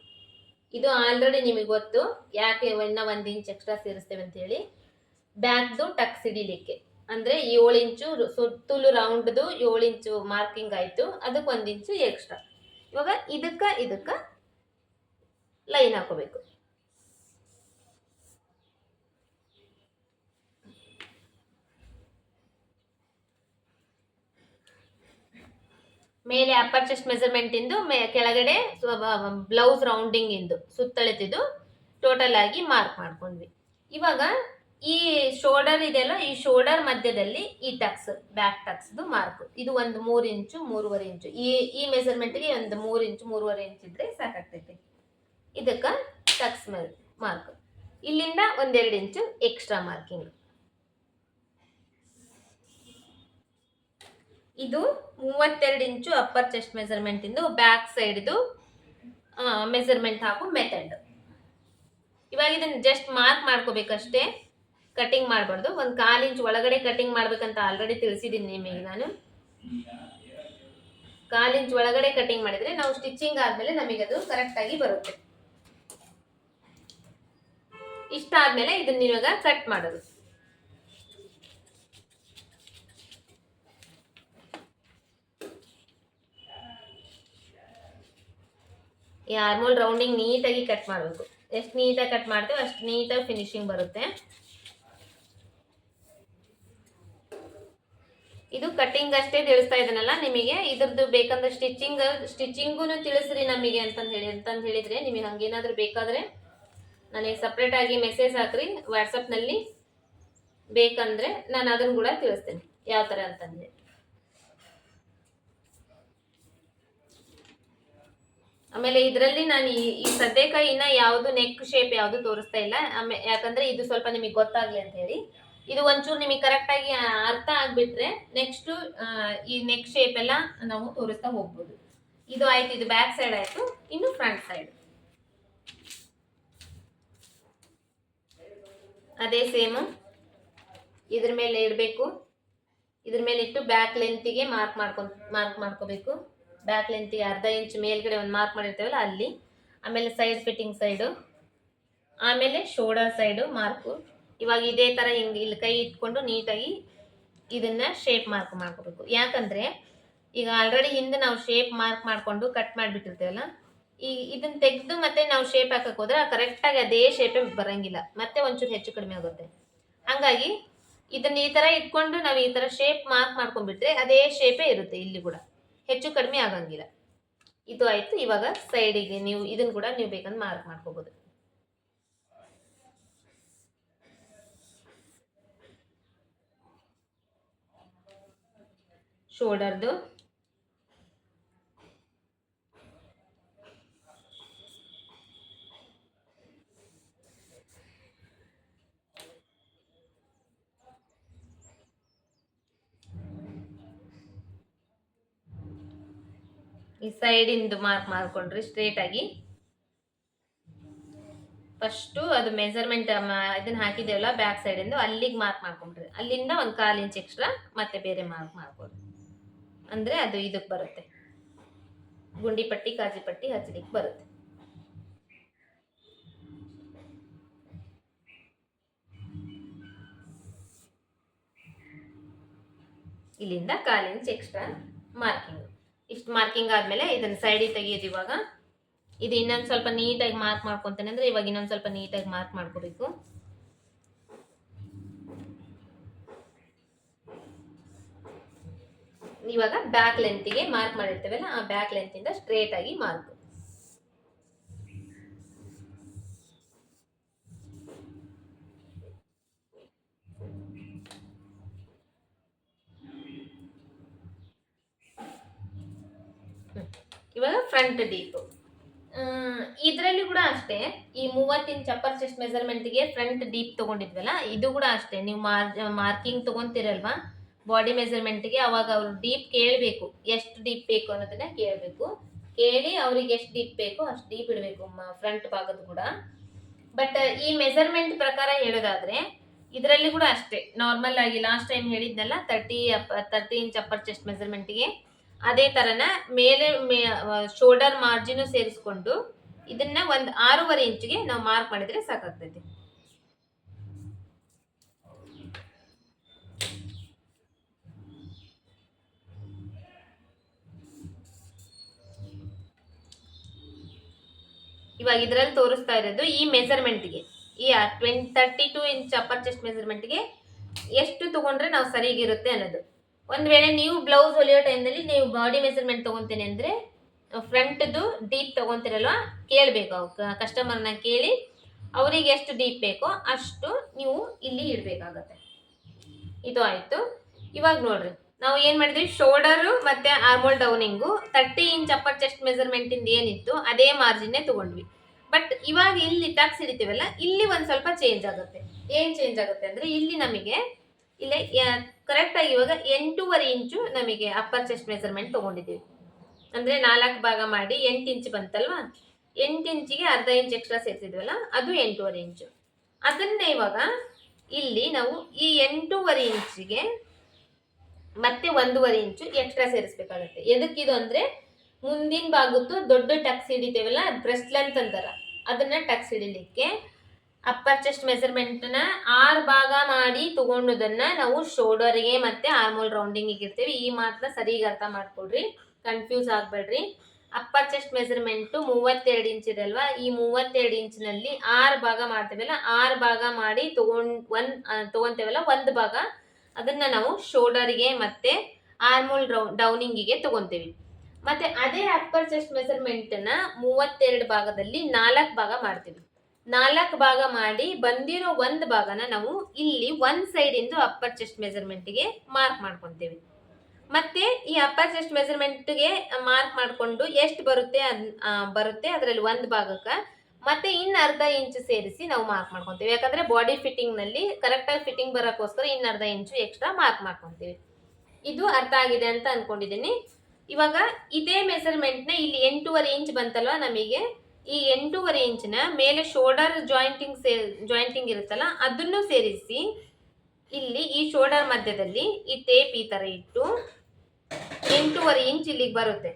ಇದು ಆಲ್ರೆಡಿ ನಿಮಗೆ ಗೊತ್ತು ಯಾಕೆ ಇನ್ನ 1 ಇಂಚ್ ಎಕ್ಸ್ಟ್ರಾ ಸೇರಿಸ್ತೇವೆ ಅಂತ ಹೇಳಿ. ಬ್ಯಾಕ್ದು ಟಕ್ಸ್ ಹಿಡಿಲಿಕ್ಕೆ. ಅಂದ್ರೆ 7 ಇಂಚು ಸುತ್ತಲೂ ರೌಂಡ್ದು 7 ಇಂಚು ಮಾರ್ಕಿಂಗ್ ಆಯ್ತು, ಅದಕ್ಕೆ 1 ಇಂಚು ಎಕ್ಸ್ಟ್ರಾ. ಇವಾಗ ಇದಕ್ಕ ಲೈನ್ ಹಾಕೋಬೇಕು. ಮೇಲೆ ಅಪ್ಪರ್ ಚೆಸ್ಟ್ ಮೆಜರ್ಮೆಂಟ್ ಇಂದು, ಕೆಳಗಡೆ ಬ್ಲೌಸ್ ರೌಂಡಿಂಗ್ ಇಂದು ಸುತ್ತಳತಿದ್ದು ಟೋಟಲ್ ಆಗಿ ಮಾರ್ಕ್ ಮಾಡ್ಕೊಂಡ್ವಿ. ಇವಾಗ ಈ ಶೋಲ್ಡರ್ ಇದೆಯಲ್ಲ, ಈ ಶೋಲ್ಡರ್ ಮಧ್ಯದಲ್ಲಿ ಈ ಟಕ್ಸ್, ಬ್ಯಾಕ್ ಟಕ್ಸ್ದು ಮಾರ್ಕ್, ಇದು ಒಂದು 3 ಇಂಚು 3.5 ಇಂಚು, ಈ ಮೆಜರ್ಮೆಂಟ್ಗೆ ಒಂದು 3 ಇಂಚು 3.5 ಇಂಚ್ ಇದ್ರೆ ಸಾಕಾಗ್ತೈತಿ. ಇದಕ್ಕೆ ಟಕ್ಸ್ ಮಾರ್ಕ್, ಇಲ್ಲಿಂದ 1-2 ಇಂಚು ಎಕ್ಸ್ಟ್ರಾ ಮಾರ್ಕಿಂಗ್. ಇದು 32 ಇಂಚು ಅಪ್ಪರ್ ಚೆಸ್ಟ್ ಮೆಜರ್ಮೆಂಟ್ ಇಂದು ಬ್ಯಾಕ್ ಸೈಡ್ದು ಮೆಜರ್ಮೆಂಟ್ ಹಾಕೋ ಮೆಥಡ್. ಇವಾಗ ಇದನ್ನ ಜಸ್ಟ್ ಮಾರ್ಕ್ ಮಾಡ್ಕೋಬೇಕಷ್ಟೇ, ಕಟಿಂಗ್ ಮಾಡಬಾರ್ದು. 1/4 ಇಂಚ್ ಒಳಗಡೆ ಕಟಿಂಗ್ ಮಾಡ್ಬೇಕಂತ ಆಲ್ರೆಡಿ ತಿಳಿಸಿದ್ದೀನಿ ನಿಮಗೆ ನಾನು. 1/4 ಇಂಚ್ ಒಳಗಡೆ ಕಟಿಂಗ್ ಮಾಡಿದ್ರೆ ನಾವು ಸ್ಟಿಚಿಂಗ್ ಆದ್ಮೇಲೆ ನಮಗೆ ಅದು ಕರೆಕ್ಟ್ ಆಗಿ ಬರುತ್ತೆ. ಇಷ್ಟ ಆದ್ಮೇಲೆ ಇದನ್ನ ಇವಾಗ ಕಟ್ ಮಾಡೋದು. ಈ ಆರ್ಮೋಲ್ ರೌಂಡಿಂಗ್ ನೀಟಾಗಿ ಕಟ್ ಮಾಡಬೇಕು. ಎಷ್ಟು ನೀಟಾಗಿ ಕಟ್ ಮಾಡ್ತೇವೆ ಅಷ್ಟು ನೀಟಾಗಿ ಫಿನಿಶಿಂಗ್ ಬರುತ್ತೆ. ಇದು ಕಟಿಂಗ್ ಅಷ್ಟೇ ತಿಳಿಸ್ತಾ ಇದ್ದಾನಲ್ಲ ನಿಮಗೆ. ಇದ್ರದ್ದು ಬೇಕಂದ್ರೆ ಸ್ಟಿಚಿಂಗು ತಿಳಿಸ್ರಿ ನಮಗೆ ಅಂತಂದು ಹೇಳಿದ್ರೆ, ನಿಮಗೆ ಹಂಗೇನಾದ್ರೂ ಬೇಕಾದ್ರೆ ನನಗೆ ಸಪ್ರೇಟ್ ಆಗಿ ಮೆಸೇಜ್ ಹಾಕ್ರಿ ವಾಟ್ಸಪ್ನಲ್ಲಿ. ಬೇಕಂದ್ರೆ ನಾನು ಅದನ್ನು ಕೂಡ ತಿಳಿಸ್ತೇನೆ ಯಾವ ಥರ ಅಂತಂದ್ರೆ. ಆಮೇಲೆ ಇದರಲ್ಲಿ ನಾನು ಈ ಸದ್ಯಕ್ಕೆ ಇನ್ನ ಯಾವುದು ನೆಕ್ ಶೇಪ್ ಯಾವುದು ತೋರಿಸ್ತಾ ಇಲ್ಲ. ಯಾಕಂದ್ರೆ ಇದು ಸ್ವಲ್ಪ ನಿಮಗೆ ಗೊತ್ತಾಗ್ಲಿ ಅಂತ ಹೇಳಿ. ಇದು ಒಂಚೂರು ನಿಮಗೆ ಕರೆಕ್ಟ್ ಆಗಿ ಅರ್ಥ ಆಗ್ಬಿಟ್ರೆ ನೆಕ್ಸ್ಟ್ ಈ ನೆಕ್ ಶೇಪ್ ಎಲ್ಲ ನಾವು ತೋರಿಸ್ತಾ ಹೋಗ್ಬೋದು. ಇದು ಆಯ್ತು, ಇದು ಬ್ಯಾಕ್ ಸೈಡ್ ಆಯ್ತು. ಇನ್ನು ಫ್ರಂಟ್ ಸೈಡ್ ಅದೇ ಸೇಮ್ ಇದ್ರ ಮೇಲೆ ಇಡಬೇಕು. ಇದ್ರ ಮೇಲೆ ಇಟ್ಟು ಬ್ಯಾಕ್ ಲೆಂತಿಗೆ ಮಾರ್ಕ್ ಮಾಡ್ಕೋಬೇಕು. ಬ್ಯಾಕ್ ಲೆಂತಿಗೆ 1/2 ಇಂಚ್ ಮೇಲ್ಗಡೆ ಒಂದು ಮಾರ್ಕ್ ಮಾಡಿರ್ತೇವಲ್ಲ ಅಲ್ಲಿ. ಆಮೇಲೆ ಸೈಡ್ ಫಿಟ್ಟಿಂಗ್ ಸೈಡು, ಆಮೇಲೆ ಶೋಲ್ಡರ್ ಸೈಡು ಮಾರ್ಕು. ಇವಾಗ ಇದೇ ಥರ ಹಿಂಗೆ ಇಲ್ಲಿ ಕೈ ಇಟ್ಕೊಂಡು ನೀಟಾಗಿ ಇದನ್ನ ಶೇಪ್ ಮಾರ್ಕ್ ಮಾಡ್ಕೋಬೇಕು. ಯಾಕಂದ್ರೆ ಈಗ ಆಲ್ರೆಡಿ ಹಿಂದೆ ನಾವು ಶೇಪ್ ಮಾರ್ಕ್ ಮಾಡಿಕೊಂಡು ಕಟ್ ಮಾಡಿಬಿಟ್ಟಿರ್ತೇವಲ್ಲ, ಇದನ್ನ ತೆಗೆದು ಮತ್ತೆ ನಾವು ಶೇಪ್ ಹಾಕಕ್ಕೆ ಹೋದ್ರೆ ಕರೆಕ್ಟಾಗಿ ಅದೇ ಶೇಪೇ ಬರಂಗಿಲ್ಲ, ಮತ್ತೆ ಒಂಚೂರು ಹೆಚ್ಚು ಕಡಿಮೆ ಆಗುತ್ತೆ. ಹಂಗಾಗಿ ಇದನ್ನ ಈ ಥರ ಇಟ್ಕೊಂಡು ನಾವು ಈ ಥರ ಶೇಪ್ ಮಾರ್ಕ್ ಮಾಡ್ಕೊಂಡ್ಬಿಟ್ರೆ ಅದೇ ಶೇಪೇ ಇರುತ್ತೆ, ಇಲ್ಲಿ ಕೂಡ ಹೆಚ್ಚು ಕಡಿಮೆ ಆಗಂಗಿಲ್ಲ. ಇದು ಆಯ್ತು. ಇವಾಗ ಸೈಡಿಗೆ ನೀವು ಇದನ್ನ ಕೂಡ ನೀವು ಬೇಕಂದ್ರೆ ಮಾರ್ಕ್ ಮಾಡ್ಕೋಬಹುದು. ಶೋಲ್ಡರ್ದು ಈ ಸೈಡಿಂದು ಮಾರ್ಕ್ ಮಾಡ್ಕೊಂಡ್ರಿ ಸ್ಟ್ರೇಟ್ ಆಗಿ. ಫಸ್ಟು ಅದು ಮೆಜರ್ಮೆಂಟ್ ಇದನ್ನ ಹಾಕಿದ್ದೇವಲ್ಲ ಬ್ಯಾಕ್ ಸೈಡಿಂದು, ಅಲ್ಲಿಗೆ ಮಾರ್ಕ್ ಮಾಡ್ಕೊಂಡ್ರಿ. ಅಲ್ಲಿಂದ 1/4 ಇಂಚ್ ಎಕ್ಸ್ಟ್ರಾ ಮತ್ತೆ ಬೇರೆ ಮಾರ್ಕ್ ಮಾಡ್ಬೋದು. ಅಂದರೆ ಅದು ಇದಕ್ಕೆ ಬರುತ್ತೆ, ಗುಂಡಿ ಪಟ್ಟಿ ಕಾಜಿ ಪಟ್ಟಿ ಹಚ್ಚಲಿಕ್ಕೆ ಬರುತ್ತೆ. ಇಲ್ಲಿಂದ 1/4 ಇಂಚ್ ಎಕ್ಸ್ಟ್ರಾ ಮಾರ್ಕಿಂಗ್. ಇಷ್ಟು ಮಾರ್ಕಿಂಗ್ ಆದಮೇಲೆ ಇದನ್ನು ಸೈಡಿಗೆ ತೆಗಿಯೋದು. ಇವಾಗ ಇದು ಇನ್ನೊಂದು ಸ್ವಲ್ಪ ನೀಟಾಗಿ ಮಾರ್ಕ್ ಮಾಡ್ಕೊತೇನೆ ಅಂದರೆ ಇವಾಗ ಇನ್ನೊಂದು ಸ್ವಲ್ಪ ನೀಟಾಗಿ ಮಾರ್ಕ್ ಮಾಡ್ಕೋಬೇಕು. ಇವಾಗ ಬ್ಯಾಕ್ ಲೆಂತಿಗೆ ಮಾರ್ಕ್ ಮಾಡಿರ್ತೇವಲ್ಲ, ಆ ಬ್ಯಾಕ್ ಲೆಂತಿಂದ ಸ್ಟ್ರೇಟ್ ಆಗಿ ಮಾರ್ಕ್. ಇವಾಗ ಫ್ರಂಟ್ ಡೀಪ್. ಇದರಲ್ಲಿ ಕೂಡ ಅಷ್ಟೇ, ಈ 30 ಇಂಚ್ ಅಪ್ಪರ್ ಚೆಸ್ಟ್ ಮೆಜರ್ಮೆಂಟ್ಗೆ ಫ್ರಂಟ್ ಡೀಪ್ ತಗೊಂಡಿದ್ವಲ್ಲ, ಇದು ಕೂಡ ಅಷ್ಟೇ. ನೀವು ಮಾರ್ಕಿಂಗ್ ತಗೊಂತಿರಲ್ವಾ ಬಾಡಿ ಮೆಜರ್ಮೆಂಟ್ಗೆ, ಅವಾಗ ಅವರು ಡೀಪ್ ಕೇಳಬೇಕು, ಎಷ್ಟು ಡೀಪ್ ಬೇಕು ಅನ್ನೋದನ್ನ ಕೇಳಬೇಕು. ಕೇಳಿ ಅವ್ರಿಗೆ ಎಷ್ಟು ಡೀಪ್ ಬೇಕೋ ಅಷ್ಟು ಡೀಪ್ ಇಡಬೇಕು ಫ್ರಂಟ್ ಭಾಗದ ಕೂಡ. ಬಟ್ ಈ ಮೆಜರ್ಮೆಂಟ್ ಪ್ರಕಾರ ಹೇಳೋದಾದ್ರೆ ಇದರಲ್ಲಿ ಕೂಡ ಅಷ್ಟೇ, ನಾರ್ಮಲ್ ಆಗಿ ಲಾಸ್ಟ್ ಟೈಮ್ ಹೇಳಿದ್ನಲ್ಲ 30 ಇಂಚ್ ಅಪ್ಪರ್ ಚೆಸ್ಟ್ ಮೆಜರ್ಮೆಂಟ್ಗೆ, ಅದೇ ಥರನ ಮೇಲೆ ಶೋಲ್ಡರ್ ಮಾರ್ಜಿನು ಸೇರಿಸ್ಕೊಂಡು ಇದನ್ನ ಒಂದು 6.5 ಇಂಚ್ಗೆ ನಾವು ಮಾರ್ಕ್ ಮಾಡಿದ್ರೆ ಸಾಕಾಗ್ತೈತಿ. ಇವಾಗ ಇದರಲ್ಲಿ ತೋರಿಸ್ತಾ ಇರೋದು ಈ ಮೆಜರ್ಮೆಂಟ್ಗೆ, ಈ 32 ಇಂಚ್ ಅಪ್ಪರ್ ಚೆಸ್ಟ್ ಮೆಜರ್ಮೆಂಟ್ಗೆ ಎಷ್ಟು ತಗೊಂಡ್ರೆ ನಾವು ಸರಿಗಿರುತ್ತೆ ಅನ್ನೋದು. ಒಂದು ವೇಳೆ ನೀವು ಬ್ಲೌಸ್ ಹೊಲಿಯೋ ಟೈಮ್ನಲ್ಲಿ ನೀವು ಬಾಡಿ ಮೆಜರ್ಮೆಂಟ್ ತೊಗೊತೀನಿ ಅಂದರೆ ಫ್ರಂಟ್ದು ಡೀಪ್ ತೊಗೊತಿರಲ್ವ, ಕೇಳಬೇಕು ಕಸ್ಟಮರ್ನ ಕೇಳಿ ಅವರಿಗೆ ಎಷ್ಟು ಡೀಪ್ ಬೇಕೋ ಅಷ್ಟು ನೀವು ಇಲ್ಲಿ ಇಡಬೇಕಾಗತ್ತೆ. ಇದು ಆಯ್ತು. ಇವಾಗ ನೋಡ್ರಿ, ನಾವು ಏನ್ ಮಾಡಿದ್ವಿ, ಶೋಲ್ಡರ್ ಮತ್ತೆ armhole ಡೌನಿಂಗು 30 inch upper chest measurement ಇಂದ ಏನಿತ್ತು ಅದೇ ಮಾರ್ಜಿನ್ನೇ ತಗೊಂಡ್ವಿ. ಬಟ್ ಇವಾಗ ಇಲ್ಲಿ ಟಕ್ಸ್ ಹಿಡಿತೀವಲ್ಲ, ಇಲ್ಲಿ ಒಂದ್ ಸ್ವಲ್ಪ ಚೇಂಜ್ ಆಗುತ್ತೆ. ಏನ್ ಚೇಂಜ್ ಆಗುತ್ತೆ ಅಂದ್ರೆ, ಇಲ್ಲಿ ನಮಗೆ ಇಲ್ಲಿ ಕರೆಕ್ಟ್ ಆಗಿ ಇವಾಗ 8.5 ಇಂಚು ನಮಗೆ ಅಪ್ಪರ್ ಚೆಸ್ಟ್ ಮೆಜರ್ಮೆಂಟ್ ತಗೊಂಡಿದ್ದೀವಿ. ಅಂದ್ರೆ 4 ಭಾಗ ಮಾಡಿ 8 ಇಂಚ್ ಬಂತಲ್ವಾ, 8 ಇಂಚಿಗೆ ಅರ್ಧ ಇಂಚ್ ಎಕ್ಸ್ಟ್ರಾ ಸೇರಿಸಿದ್ವಲ್ಲ, ಅದು 8.5 ಇಂಚು. ಅದನ್ನೇ ಇವಾಗ ಇಲ್ಲಿ ನಾವು ಈ 8.5 ಇಂಚಿಗೆ ಮತ್ತೆ 1.5 ಇಂಚು ಎಕ್ಸ್ಟ್ರಾ ಸೇರಿಸ್ಬೇಕಾಗತ್ತೆ. ಎದಕ್ಕಿದು ಅಂದ್ರೆ, ಮುಂದಿನ ಭಾಗದ್ದು ದೊಡ್ಡ ಟಕ್ಸ್ ಹಿಡಿತೇವಲ್ಲ, ಬ್ರೆಸ್ಟ್ ಲೆಂತ್ ಅಂತಾರ, ಅದನ್ನ ಟಕ್ಸ್ ಹಿಡಿಲಿಕ್ಕೆ ಅಪ್ಪರ್ ಚೆಸ್ಟ್ ಮೆಜರ್ಮೆಂಟ್ನ 6 ಭಾಗ ಮಾಡಿ ತಗೊಂಡದನ್ನ ನಾವು ಶೋಲ್ಡರ್ಗೆ ಮತ್ತೆ ಆರ್ಮೋಲ್ ರೌಂಡಿಂಗಿಗೆ ಇರ್ತೀವಿ. ಈ ಮಾತನ್ನ ಸರಿಯಾಗಿ ಅರ್ಥ ಮಾಡ್ಕೊಡ್ರಿ, ಕನ್ಫ್ಯೂಸ್ ಆಗ್ಬೇಡ್ರಿ. ಅಪ್ಪರ್ ಚೆಸ್ಟ್ ಮೆಜರ್ಮೆಂಟ್ 32 ಇಂಚ್ ಇದೆ ಅಲ್ವಾ, ಈ 32 ಇಂಚಿನಲ್ಲಿ 6 ಭಾಗ ಮಾಡ್ತೇವಲ್ಲ, 6 ಭಾಗ ಮಾಡಿ ತಗೊಂತೇವಲ್ಲ, 1 ಭಾಗ ಅದನ್ನ ನಾವು ಶೋಲ್ಡರ್ಗೆ ಮತ್ತೆ ಆರ್ಮೋಲ್ ಡೌನಿಂಗಿಗೆ ತಗೊಂತೇವಿ. ಮತ್ತೆ ಅದೇ ಅಪ್ಪರ್ ಚೆಸ್ಟ್ ಮೆಜರ್ಮೆಂಟ್ನ 32 ಭಾಗದಲ್ಲಿ 4 ಭಾಗ ಮಾಡ್ತೀವಿ. 4 ಭಾಗ ಮಾಡಿ ಬಂದಿರೋ 1 ಭಾಗನ ನಾವು ಇಲ್ಲಿ 1 ಸೈಡ್ ಇಂದು ಅಪ್ಪರ್ ಚೆಸ್ಟ್ ಮೆಜರ್ಮೆಂಟ್ಗೆ ಮಾರ್ಕ್ ಮಾಡ್ಕೊಂತೇವೆ. ಮತ್ತೆ ಈ ಅಪ್ಪರ್ ಚೆಸ್ಟ್ ಮೆಜರ್ಮೆಂಟ್ಗೆ ಮಾರ್ಕ್ ಮಾಡ್ಕೊಂಡು ಎಷ್ಟು ಬರುತ್ತೆ ಅದರಲ್ಲಿ 1 ಭಾಗಕ್ಕೆ ಮತ್ತೆ ಇನ್ನು ಅರ್ಧ ಇಂಚು ಸೇರಿಸಿ ನಾವು ಮಾರ್ಕ್ ಮಾಡ್ಕೊಂತೀವಿ. ಯಾಕಂದ್ರೆ ಬಾಡಿ ಫಿಟ್ಟಿಂಗ್ ನಲ್ಲಿ ಕರೆಕ್ಟ್ ಆಗಿ ಫಿಟ್ಟಿಂಗ್ ಬರೋಕ್ಕೋಸ್ಕರ ಇನ್ನು ಅರ್ಧ ಇಂಚು ಎಕ್ಸ್ಟ್ರಾ ಮಾರ್ಕ್ ಮಾಡ್ಕೊಂತೀವಿ. ಇದು ಅರ್ಥ ಆಗಿದೆ ಅಂತ ಅನ್ಕೊಂಡಿದ್ದೀನಿ. ಇವಾಗ ಇದೇ ಮೆಜರ್ಮೆಂಟ್ನ ಇಲ್ಲಿ 8.5 ಇಂಚ್ ಬಂತಲ್ವಾ, ನಮಗೆ ಈ 8.5 ಇಂಚಿನ ಮೇಲೆ ಶೋಲ್ಡರ್ ಜಾಯಿಂಟಿಂಗ್ ಇರುತ್ತಲ್ಲ, ಅದನ್ನು ಸೇರಿಸಿ ಇಲ್ಲಿ ಈ ಶೋಲ್ಡರ್ ಮಧ್ಯದಲ್ಲಿ ಈ ಟೇಪ್ ಈ ತರ ಇಟ್ಟು 8.5 ಇಂಚ್ ಇಲ್ಲಿಗೆ ಬರುತ್ತೆ.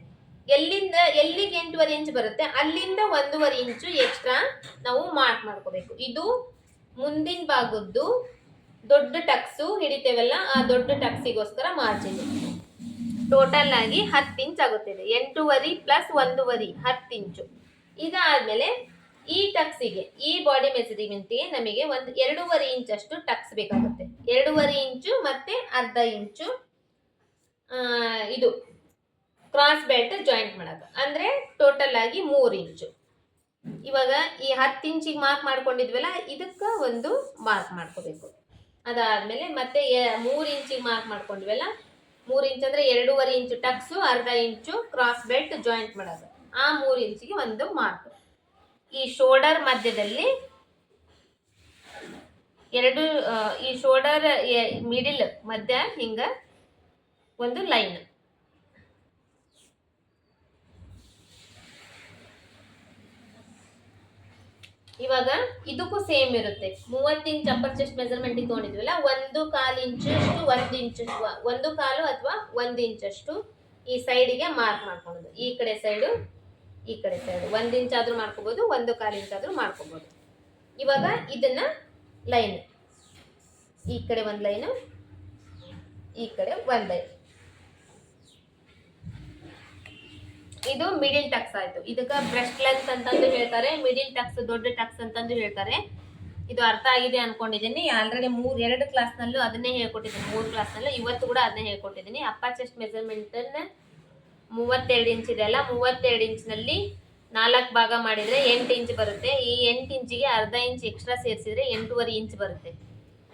ಎಲ್ಲಿಗೆ 8.5 ಇಂಚ್ ಬರುತ್ತೆ ಅಲ್ಲಿಂದ 1.5 ಇಂಚು ಎಕ್ಸ್ಟ್ರಾ ನಾವು ಮಾರ್ಕ್ ಮಾಡ್ಕೋಬೇಕು. ಇದು ಮುಂದಿನ ಭಾಗದ್ದು ದೊಡ್ಡ ಟಕ್ಸು ಹಿಡಿತೇವಲ್ಲ, ಆ ದೊಡ್ಡ ಟಕ್ಸಿಗೋಸ್ಕರ ಮಾರ್ಜಿನ್. ಟೋಟಲ್ ಆಗಿ 10 ಇಂಚ್ ಆಗುತ್ತಿದೆ. 8.5 ಪ್ಲಸ್ 1.5 10 ಇಂಚು. ಇದಾದ್ಮೇಲೆ ಈ ಟಕ್ಸಿಗೆ, ಈ ಬಾಡಿ ಮೆಜರ್ಮೆಂಟ್ಗೆ ನಮಗೆ ಒಂದು 2.5 ಇಂಚ್ ಅಷ್ಟು ಟಕ್ಸ್ ಬೇಕಾಗುತ್ತೆ. 2.5 ಇಂಚು ಮತ್ತೆ ಅರ್ಧ ಇಂಚು ಇದು ಕ್ರಾಸ್ ಬೆಲ್ಟ್ ಜಾಯಿಂಟ್ ಮಾಡಕ, ಅಂದ್ರೆ ಟೋಟಲ್ ಆಗಿ 3 ಇಂಚು. ಇವಾಗ ಈ 10 ಇಂಚಿಗೆ ಮಾರ್ಕ್ ಮಾಡ್ಕೊಂಡಿದ್ವಲ್ಲ, ಇದಕ್ಕ ಒಂದು ಮಾರ್ಕ್ ಮಾಡ್ಕೋಬೇಕು. ಅದಾದ್ಮೇಲೆ ಮತ್ತೆ 3 ಇಂಚಿಗೆ ಮಾರ್ಕ್ ಮಾಡ್ಕೊಂಡಿವಲ್ಲ, 3 ಇಂಚ್ ಅಂದ್ರೆ 2.5 ಇಂಚು ಟಕ್ಸು, ಅರ್ಧ ಇಂಚು ಕ್ರಾಸ್ ಬೆಲ್ಟ್ ಜಾಯಿಂಟ್ ಮಾಡಕ, ಆ 3 ಇಂಚಿಗೆ ಒಂದು ಮಾರ್ಕ್. ಈ ಶೋಲ್ಡರ್ ಮಧ್ಯದಲ್ಲಿ ಈ ಶೋಲ್ಡರ್ ಮಿಡಿಲ್ ಮಧ್ಯ ಹಿಂಗ ಒಂದು ಲೈನ್. ಇವಾಗ ಇದಕ್ಕೂ ಸೇಮ್ ಇರುತ್ತೆ. 30 ಇಂಚ್ ಅಪ್ಪರ್ ಚೆಸ್ಟ್ ಮೆಜರ್ಮೆಂಟ್ ತಗೊಂಡಿದ್ವಲ್ಲ, 1/4 ಇಂಚಷ್ಟು 1 ಇಂಚ್ 1/4 ಅಥವಾ 1 ಇಂಚಷ್ಟು ಈ ಸೈಡಿಗೆ ಮಾರ್ಕ್ ಮಾಡ್ಕೊಳ್ಳೋದು. ಈ ಕಡೆ ಸೈಡು ಈ ಕಡೆ ಸೈಡು 1 ಇಂಚ್ ಆದ್ರೂ ಮಾಡ್ಕೋಬಹುದು, 1/4 ಇಂಚ್ ಆದ್ರೂ ಮಾಡ್ಕೋಬಹುದು. ಇವಾಗ ಇದನ್ನ ಲೈನ್, ಈ ಕಡೆ ಒಂದು ಲೈನು, ಈ ಕಡೆ ಒಂದು ಲೈನ್. ಇದು ಮಿಡಿಲ್ ಟಕ್ಸ್ ಆಯ್ತು. ಇದಕ್ಕೆ ಬ್ರೆಸ್ಟ್ ಲೆಂತ್ ಅಂತಂದು ಹೇಳ್ತಾರೆ, ಮಿಡಿಲ್ ಟಕ್ಸ್ ದೊಡ್ಡ ಟಕ್ಸ್ ಅಂತಂದು ಹೇಳ್ತಾರೆ. ಇದು ಅರ್ಥ ಆಗಿದೆ ಅನ್ಕೊಂಡಿದ್ದೀನಿ. ಆಲ್ರೆಡಿ 2 ಕ್ಲಾಸ್ನಲ್ಲೂ ಅದನ್ನೇ ಹೇಳ್ಕೊಟ್ಟಿದ್ದೀನಿ, 3 ಕ್ಲಾಸ್ನಲ್ಲೂ ಇವತ್ತು ಕೂಡ ಅದನ್ನೇ ಹೇಳ್ಕೊಟ್ಟಿದ್ದೀನಿ. ಅಪ್ಪರ್ ಚೆಸ್ಟ್ ಮೆಜರ್ಮೆಂಟನ್ನು 32 ಇಂಚ್ ಇದೆ ಅಲ್ಲ, 32 ಇಂಚ್ನಲ್ಲಿ 4 ಭಾಗ ಮಾಡಿದರೆ 8 ಇಂಚ್ ಬರುತ್ತೆ. ಈ 8 ಇಂಚಿಗೆ ಅರ್ಧ ಇಂಚ್ ಎಕ್ಸ್ಟ್ರಾ ಸೇರಿಸಿದ್ರೆ 8.5 ಇಂಚ್ ಬರುತ್ತೆ.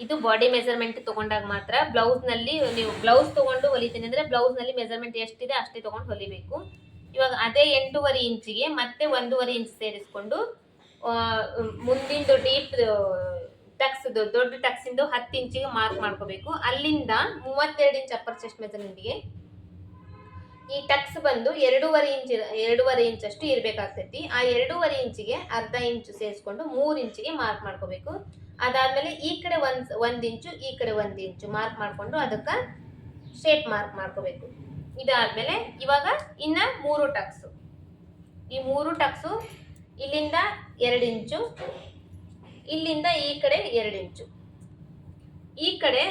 ಇದು ಬಾಡಿ ಮೆಜರ್ಮೆಂಟ್ ತಗೊಂಡಾಗ ಮಾತ್ರ. ಬ್ಲೌಸ್ನಲ್ಲಿ ನೀವು ಬ್ಲೌಸ್ ತಗೊಂಡು ಹೊಲಿತೀನಿ ಅಂದರೆ ಬ್ಲೌಸ್ನಲ್ಲಿ ಮೆಜರ್ಮೆಂಟ್ ಎಷ್ಟಿದೆ ಅಷ್ಟೇ ತಗೊಂಡು ಹೊಲಿಬೇಕು. ಇವಾಗ ಅದೇ 8.5 ಇಂಚಿಗೆ ಮತ್ತೆ 1.5 ಇಂಚ್ ಸೇರಿಸ್ಕೊಂಡು ಮುಂದಿಂದು ಡೀಪ್ ಟಕ್ಸ್ ದೊಡ್ಡ ಟಕ್ಸಿಂದು 10 ಇಂಚಿಗೆ ಮಾರ್ಕ್ ಮಾಡ್ಕೋಬೇಕು. ಅಲ್ಲಿಂದ 32 ಇಂಚ್ ಅಪ್ಪರ್ ಚೆಸ್ಟ್ ಮೆಜರ್ಮೆಂಟ್ಗೆ ಈ ಟಕ್ಸ್ ಬಂದು 2.5 ಇಂಚ್ ಅಷ್ಟು ಇರಬೇಕಾಗ್ತೈತಿ. ಆ 2.5 ಇಂಚಿಗೆ ಅರ್ಧ ಇಂಚು ಸೇರಿಸ್ಕೊಂಡು 3 ಇಂಚಿಗೆ ಮಾರ್ಕ್ ಮಾಡ್ಕೋಬೇಕು. ಅದಾದ್ಮೇಲೆ ಈ ಕಡೆ 1 ಇಂಚು, ಈ ಕಡೆ 1 ಇಂಚು ಮಾರ್ಕ್ ಮಾಡ್ಕೊಂಡು ಅದಕ್ಕೆ ಶೇಪ್ ಮಾರ್ಕ್ ಮಾಡ್ಕೋಬೇಕು. ಇದಾದ್ಮೇಲೆ ಇವಾಗ ಇನ್ನ 3 ಟಕ್ಸು. ಈ 3 ಟಕ್ಸು ಇಲ್ಲಿಂದ 2 ಇಂಚು, ಇಲ್ಲಿಂದ ಈ ಕಡೆ 2 ಇಂಚು. ಈ ಕಡೆ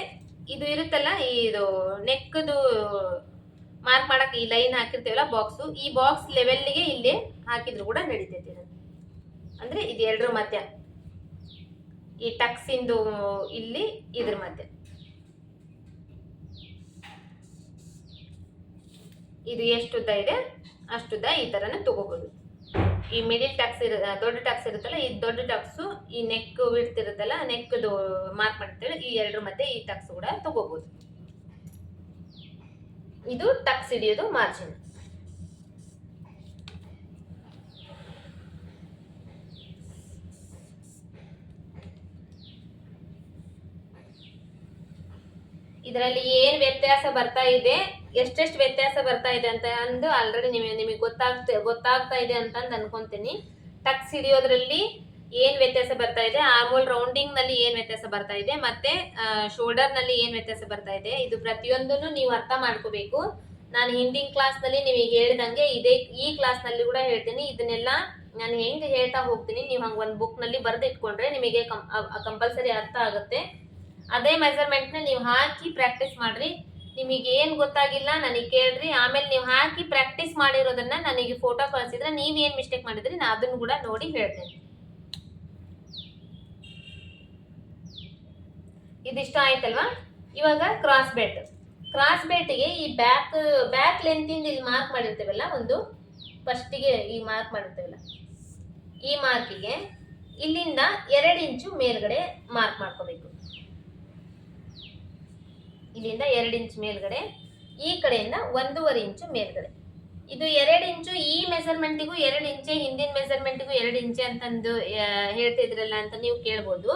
ಇದು ಇರುತ್ತಲ್ಲ, ಇದು ನೆಕ್ದು ಮಾರ್ಕ್ ಮಾಡಕ್ಕೆ ಈ ಲೈನ್ ಹಾಕಿರ್ತೀವಲ್ಲ ಬಾಕ್ಸು, ಈ ಬಾಕ್ಸ್ ಲೆವೆಲ್ಗೆ ಇಲ್ಲಿ ಹಾಕಿದ್ರು ಕೂಡ ನಡೀತೈತಿ. ಅಂದ್ರೆ ಇದು 2 ಮಧ್ಯ, ಈ ಟಕ್ಸಿಂದು ಇಲ್ಲಿ ಇದ್ರ ಮಧ್ಯೆ ಇದು ಎಷ್ಟು ಉದ್ದ ಇದೆ ಅಷ್ಟುದ್ದ ಈ ತರನ ತಗೋಬಹುದು. ಈ ಮಿಡಿಲ್ ಟಕ್ಸ್ ದೊಡ್ಡ ಟಕ್ಸ್ ಇರುತ್ತಲ್ಲ, ಈ ದೊಡ್ಡ ಟಕ್ಸು ಈ ನೆಕ್ ವಿಡ್ತ್ ಇರುತ್ತಲ್ಲ, ನೆಕ್ದು ಮಾರ್ಕ್ ಮಾಡ್ತೇವೆ, ಈ ಎರಡರ ಮಧ್ಯೆ ಈ ಟಕ್ಸ್ ಕೂಡ ತಗೋಬಹುದು. ಇದು ಟಕ್ಸ್ ಹಿಡಿಯೋದು ಮಾರ್ಜಿನ್. ಇದರಲ್ಲಿ ಏನ್ ವ್ಯತ್ಯಾಸ ಬರ್ತಾ ಇದೆ, ಎಷ್ಟೆಷ್ಟು ವ್ಯತ್ಯಾಸ ಬರ್ತಾ ಇದೆ ಅಂತ ಅಂದು ಆಲ್ರೆಡಿ ನಿಮಗೆ ಗೊತ್ತಾಗ್ತಾ ಇದೆ ಅಂತ ಅನ್ಕೊಂತೀನಿ. ಟಕ್ಸ್ ಹಿಡಿಯೋದ್ರಲ್ಲಿ ಏನ್ ವ್ಯತ್ಯಾಸ ಬರ್ತಾ ಇದೆ, ಆರ್ಮೋಲ್ ರೌಂಡಿಂಗ್ ನಲ್ಲಿ ಏನ್ ವ್ಯತ್ಯಾಸ ಬರ್ತಾ ಇದೆ, ಮತ್ತೆ ಶೋಲ್ಡರ್ ನಲ್ಲಿ ಏನ್ ವ್ಯತ್ಯಾಸ ಬರ್ತಾ ಇದೆ, ಇದು ಪ್ರತಿಯೊಂದನ್ನು ನೀವು ಅರ್ಥ ಮಾಡ್ಕೋಬೇಕು. ನಾನು ಹಿಂದಿನ ಕ್ಲಾಸ್ ನಲ್ಲಿ ನಿಮಗೆ ಹೇಳಿದಂಗೆ ಈ ಕ್ಲಾಸ್ ನಲ್ಲಿ ಕೂಡ ಹೇಳ್ತೀನಿ. ಇದನ್ನೆಲ್ಲ ನಾನು ಹೆಂಗ್ ಹೇಳ್ತಾ ಹೋಗ್ತೀನಿ, ನೀವು ಹಂಗ ಒಂದು ಬುಕ್ ನಲ್ಲಿ ಬರೆದು ಇಟ್ಕೊಂಡ್ರೆ ನಿಮಗೆ ಕಂಪಲ್ಸರಿ ಅರ್ಥ ಆಗುತ್ತೆ. ಅದೇ ಮೆಜರ್ಮೆಂಟ್ ನ ನೀವು ಹಾಕಿ ಪ್ರಾಕ್ಟೀಸ್ ಮಾಡ್ರಿ. ನಿಮಗೆ ಏನ್ ಗೊತ್ತಾಗಿಲ್ಲ ನನಗೆ ಕೇಳ್ರಿ, ಆಮೇಲೆ ನೀವು ಹಾಕಿ ಪ್ರಾಕ್ಟೀಸ್ ಮಾಡಿರೋದನ್ನ ನನಗೆ ಫೋಟೋ ಕಳಿಸಿದ್ರೆ ನೀವ್ ಏನ್ ಮಿಸ್ಟೇಕ್ ಮಾಡಿದ್ರಿ ನಾ ಅದನ್ನ ಕೂಡ ನೋಡಿ ಹೇಳ್ತೇನೆ. ಇದಿಷ್ಟ ಆಯ್ತಲ್ವಾ? ಇವಾಗ ಕ್ರಾಸ್ ಬೆಲ್ಟ್ಗೆ ಈ ಬ್ಯಾಕ್ ಲೆಂತಿಂದ ಇಲ್ಲಿ ಮಾರ್ಕ್ ಮಾಡಿರ್ತೇವಲ್ಲ, ಒಂದು ಫಸ್ಟಿಗೆ ಈ ಮಾರ್ಕ್ ಮಾಡಿರ್ತೇವಲ್ಲ, ಈ ಮಾರ್ಕಿಗೆ ಇಲ್ಲಿಂದ 2 ಇಂಚು ಮೇಲ್ಗಡೆ ಮಾರ್ಕ್ ಮಾಡ್ಕೋಬೇಕು. ಇಲ್ಲಿಂದ 2 ಇಂಚು ಮೇಲ್ಗಡೆ, ಈ ಕಡೆಯಿಂದ 1.5 ಇಂಚು ಮೇಲ್ಗಡೆ. ಇದು 2 ಇಂಚು ಈ ಮೆಜರ್ಮೆಂಟಿಗೂ 2 ಇಂಚೆ, ಹಿಂದಿನ ಮೆಜರ್ಮೆಂಟಿಗೂ 2 ಇಂಚೆ ಅಂತಂದು ಹೇಳ್ತಿದ್ರಲ್ಲ ಅಂತ ನೀವು ಕೇಳ್ಬೋದು.